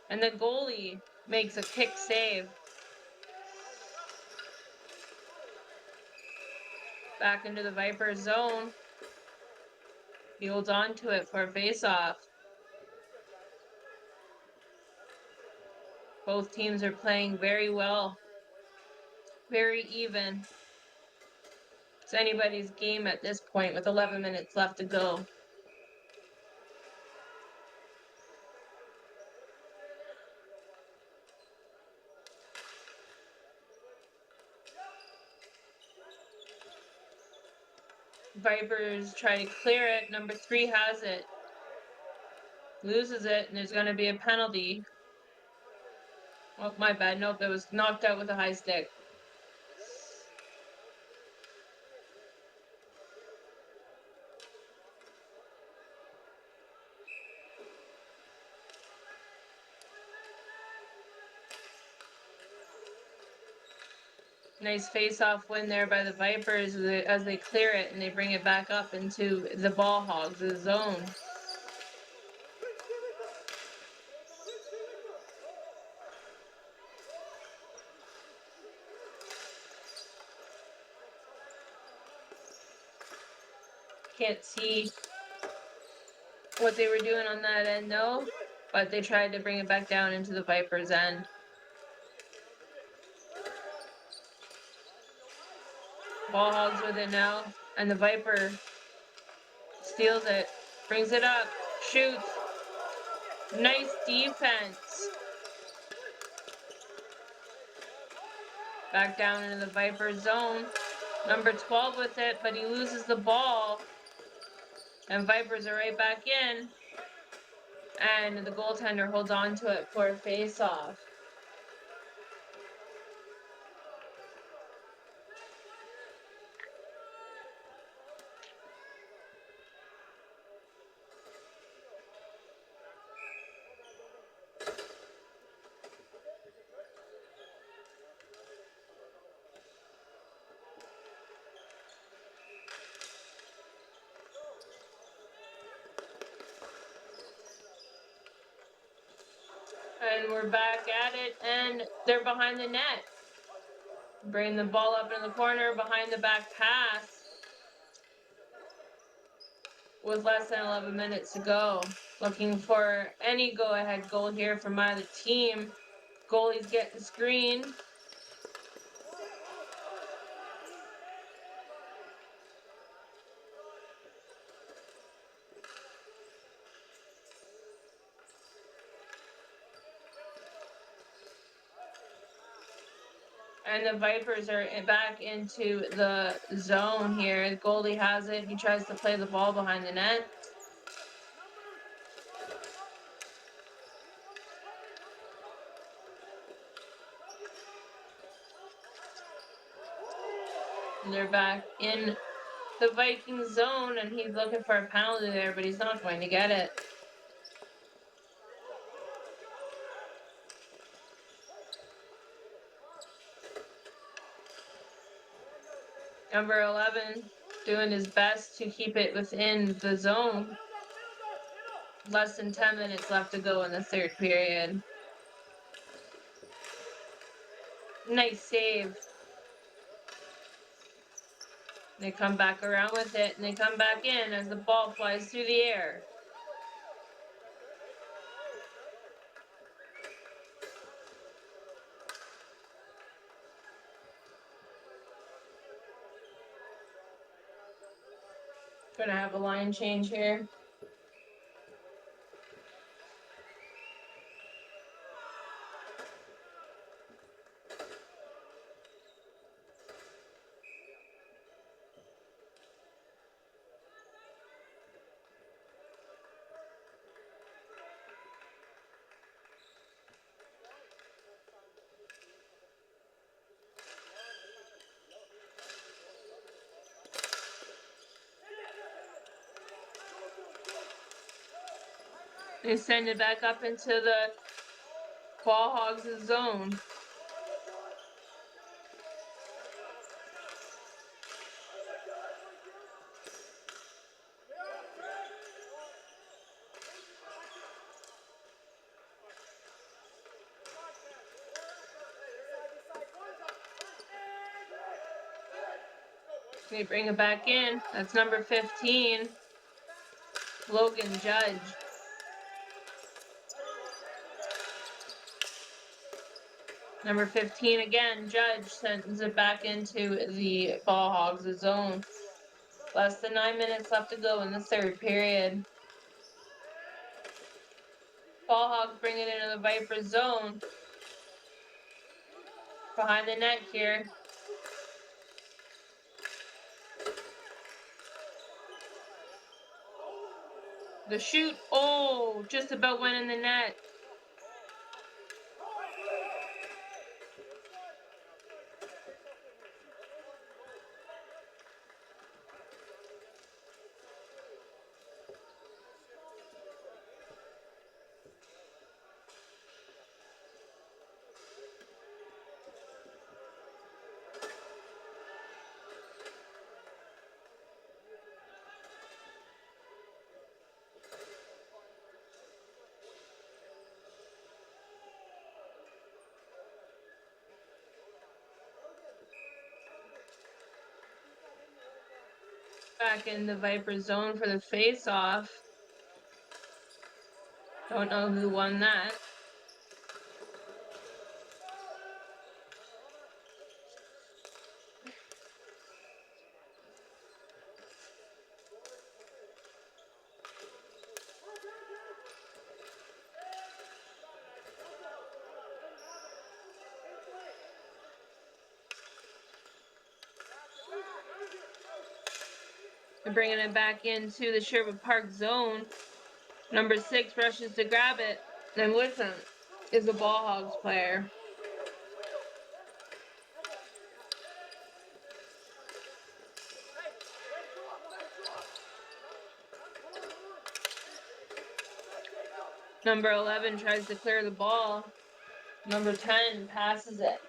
and the goalie makes a kick save. Back into the Vipers zone. He holds on to it for a face-off. Both teams are playing very well. Very even. It's anybody's game at this point with 11 minutes left to go. Vipers try to clear it. Number 3 has it. Loses it, and there's going to be a penalty. Oh, my bad. Nope, it was knocked out with a high stick. Nice face-off win there by the Vipers as they clear it and they bring it back up into the ball Hogz' zone. Can't see what they were doing on that end though, but they tried to bring it back down into the Vipers' end. Ball Hogz with it now, and the Viper steals it, brings it up, shoots. Nice defense. Back down into the Viper zone. Number 12 with it, but he loses the ball. And Vipers are right back in. And the goaltender holds on to it for a face-off. And we're back at it, and they're behind the net. Bring the ball up in the corner, behind the back pass. With less than 11 minutes to go. Looking for any go-ahead goal here from either team. Goalie's getting screened. And the Vipers are back into the zone here. The goalie has it. He tries to play the ball behind the net. And they're back in the Viking zone, and he's looking for a penalty there, but he's not going to get it. Number 11 doing his best to keep it within the zone. Less than 10 minutes left to go in the third period. Nice save. They come back around with it, and they come back in as the ball flies through the air. Gonna have a line change here. They send it back up into the ball Hogz' zone. They bring it back in. That's number 15, Logan Judge. Number 15 again, Judge sends it back into the Ball Hogz zone. Less than 9 minutes left to go in the third period. Ball Hogz bring it into the Viper zone. Behind the net here. The shoot, oh, just about went in the net. Back in the Viper zone for the face-off. Don't know who won that. And bringing it back into the Sherwood Park zone. Number 6 rushes to grab it. And with him is a Ball Hogz player. Number 11 tries to clear the ball. Number 10 passes it.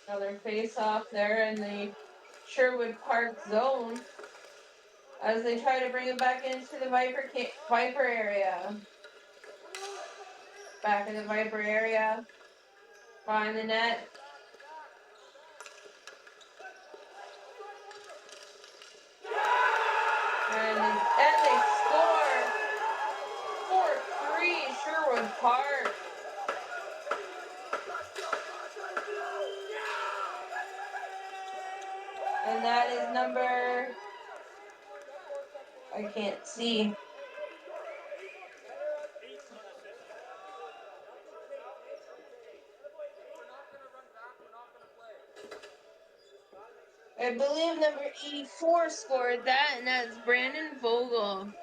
Another face-off there in the Sherwood Park zone as they try to bring it back into the Viper area. Back in the Viper area. Behind the net. And they score 4-3 Sherwood Park. And that is number, I can't see. I believe number 84 scored that, and that's Brandon Vogel.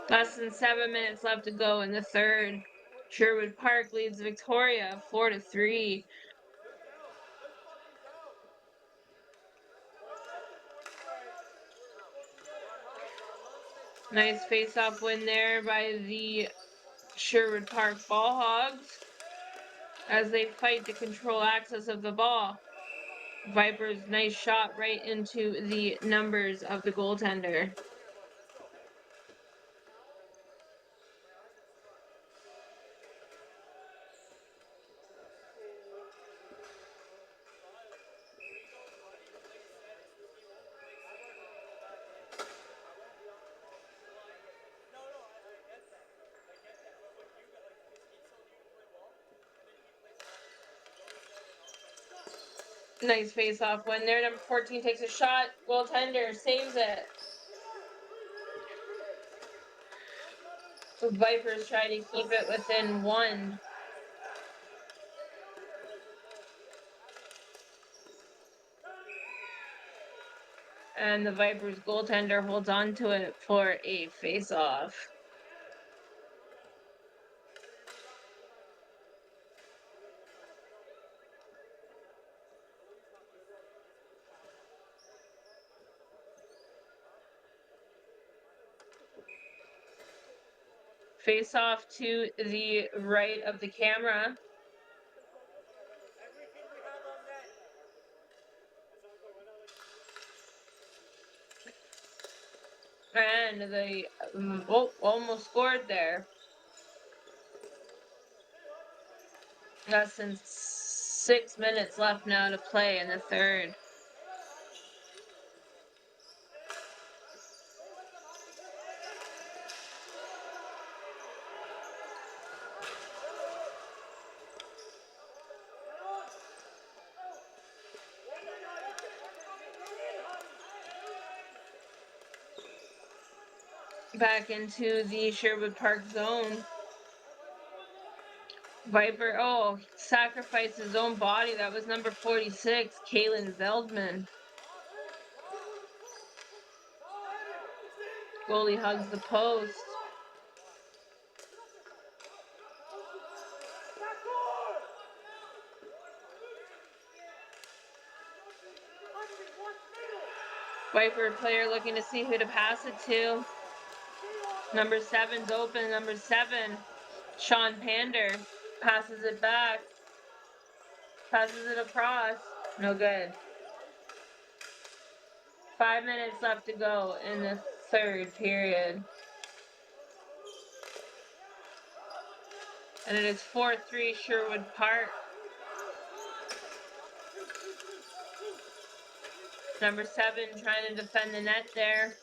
Less than 7 minutes left to go in the third. Sherwood Park leads Victoria 4-3. Nice face-off win there by the Sherwood Park Ball Hogz as they fight to control access of the ball. Vipers, nice shot right into the numbers of the goaltender. Nice face-off win there. Number 14 takes a shot. Goaltender saves it. The Vipers try to keep it within 1. And the Vipers goaltender holds on to it for a face-off. Face off to the right of the camera. And they almost scored there. Less than 6 minutes left now to play in the third. Back into the Sherwood Park zone. Viper, sacrificed his own body. That was number 46, Kalen Veldman. Goalie hugs the post. Viper player looking to see who to pass it to. Number 7's open. Number 7, Sean Pander, passes it back. Passes it across. No good. 5 minutes left to go in the third period. And it is 4-3 Sherwood Park. Number 7 trying to defend the net there.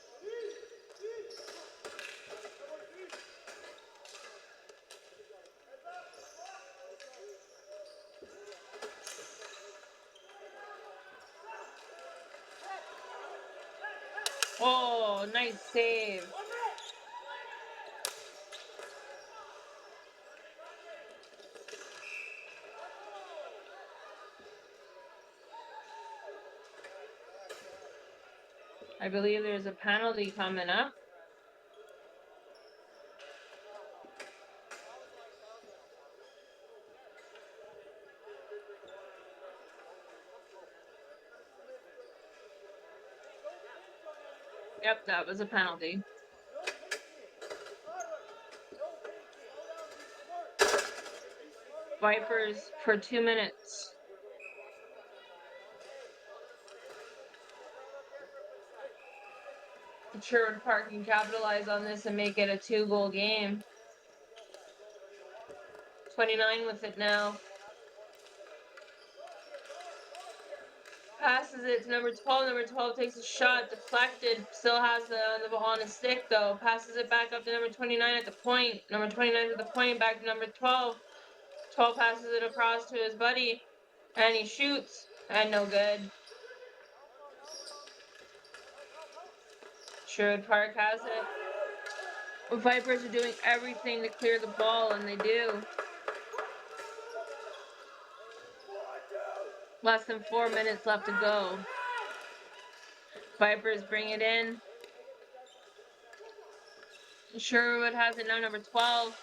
Oh, nice save. I believe there's a penalty coming up. Yep, that was a penalty. Vipers for 2 minutes. Sherwood Park can capitalize on this and make it a 2-goal game. 29 with it now. Passes it to number 12. Number 12 takes a shot, deflected. Still has the ball on his stick though. Passes it back up to number 29 at the point. Number 29 at the point, back to number 12. 12 passes it across to his buddy, and he shoots, and no good. Sherwood Park has it. Vipers are doing everything to clear the ball, and they do. Less than 4 minutes left to go. Vipers bring it in. Sherwood has it now, number 12.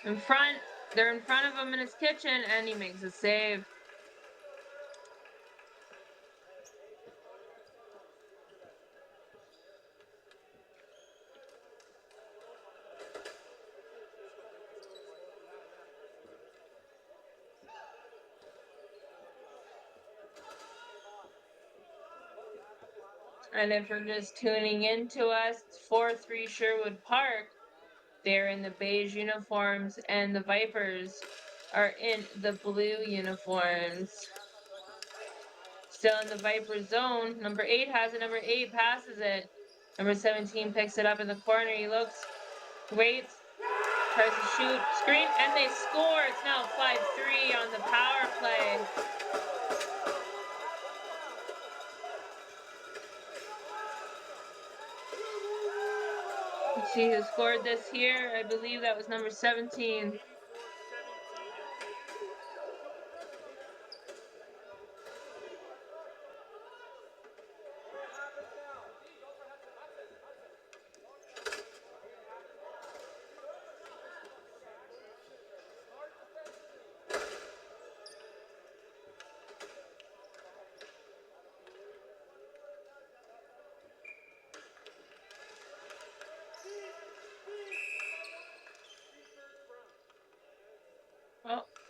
In front. They're in front of him in his kitchen, and he makes a save. And if you're just tuning in to us, it's 4-3 Sherwood Park. They're in the beige uniforms, and the Vipers are in the blue uniforms. Still in the Viper zone. Number 8 has it. Number 8 passes it. Number 17 picks it up in the corner. He looks, waits, tries to shoot, screen, and they score. It's now 5-3 on the power play. Let's see who scored this here. I believe that was number 17.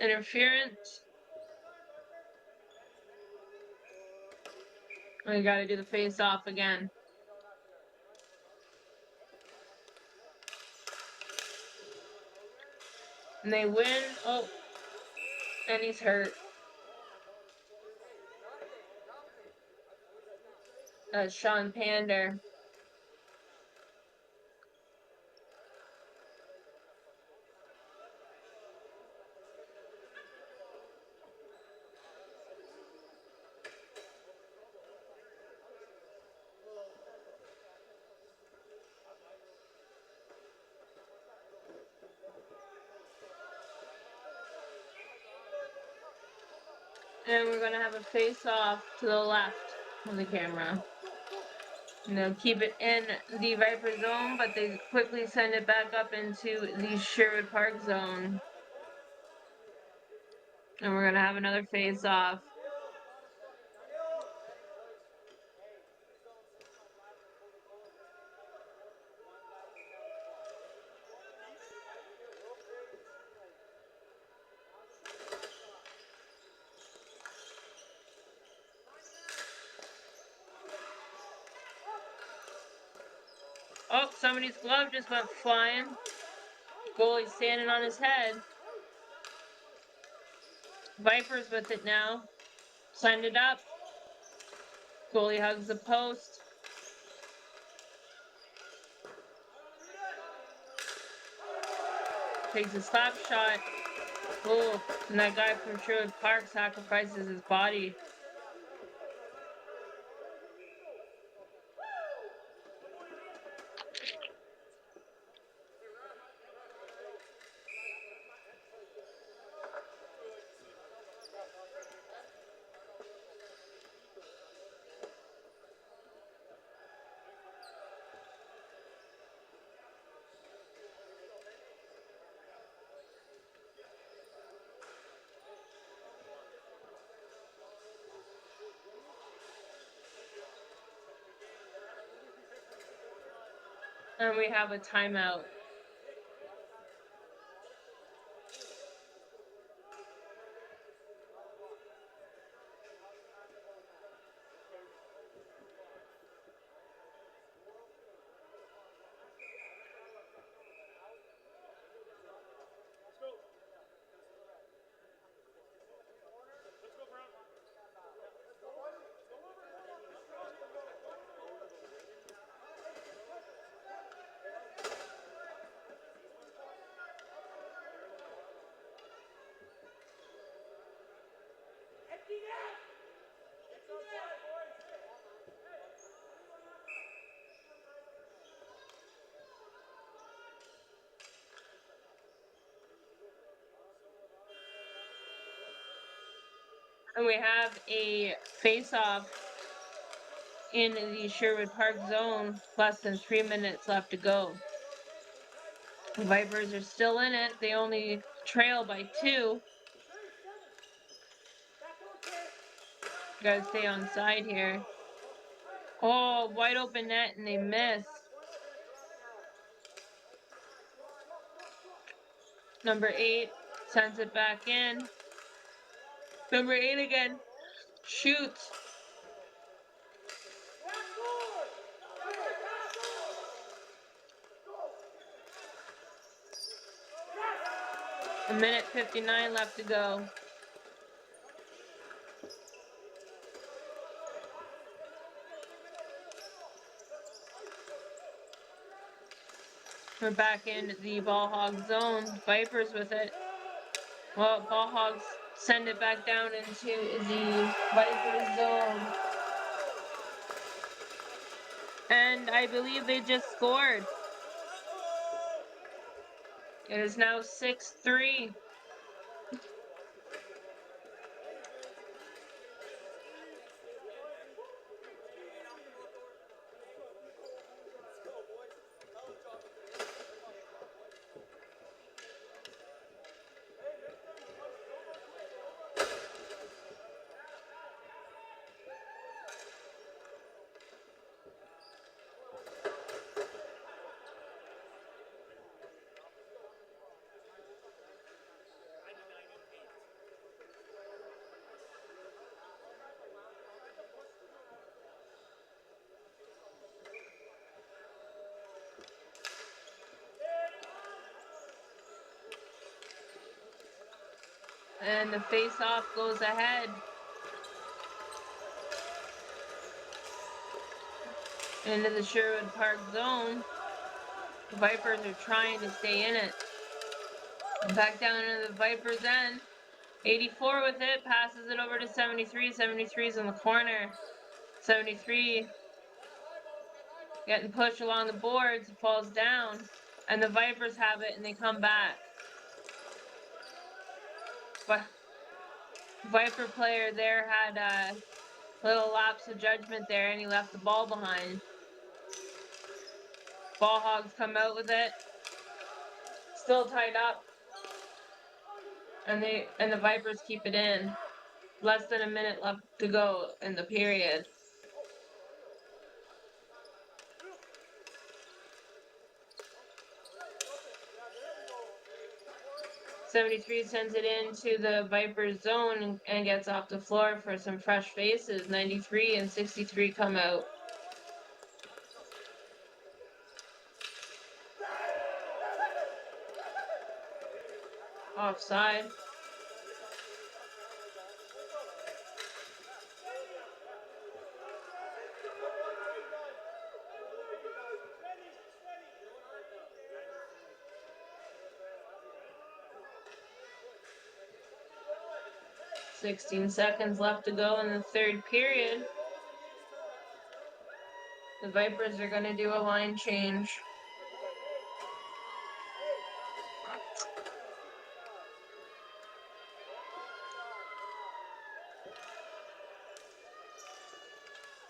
Interference. We gotta do the face off again. And they win. Oh, and he's hurt. That's Sean Pander. And we're gonna have a face off to the left of the camera. And they'll keep it in the Viper zone, but they quickly send it back up into the Sherwood Park zone. And we're gonna have another face off. Oh, somebody's glove just went flying. Goalie's standing on his head. Vipers with it now. Signed it up. Goalie hugs the post. Takes a slap shot. Oh, and that guy from Sherwood Park sacrifices his body. And we have a timeout. And we have a face-off in the Sherwood Park zone. Less than 3 minutes left to go. The Vipers are still in it. They only trail by 2. Gotta stay on side here. Oh, wide open net and they miss. Number 8 sends it back in. Number 8 again. Shoots. A minute 59 left to go. We're back in the Ball Hogz zone. Vipers with it. Well, Ball Hogz send it back down into the Vipers zone. And I believe they just scored. It is now 6-3. And the face-off goes ahead. Into the Sherwood Park zone. The Vipers are trying to stay in it. Back down into the Vipers' end. 84 with it, passes it over to 73. 73's in the corner. 73 getting pushed along the boards, falls down, and the Vipers have it and they come back. But Viper player there had a little lapse of judgment there and he left the ball behind. Ball Hogs come out with it. Still tied up. And the Vipers keep it in. Less than a minute left to go in the period. '73 sends it into the Vipers zone and gets off the floor for some fresh faces. 93 and 63 come out. Offside. .16 seconds left to go in the third period. The Vipers are going to do a line change.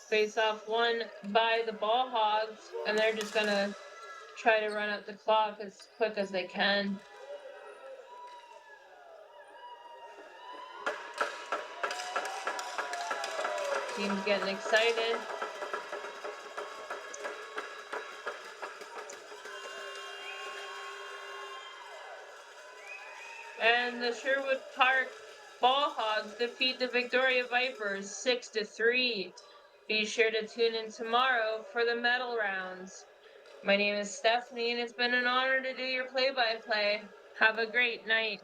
Face-off won by the Ball Hogs, and they're just going to try to run out the clock as quick as they can. Team's getting excited. And the Sherwood Park Ball Hogs defeat the Victoria Vipers 6-3. Be sure to tune in tomorrow for the medal rounds. My name is Stephanie, and it's been an honor to do your play-by-play. Have a great night.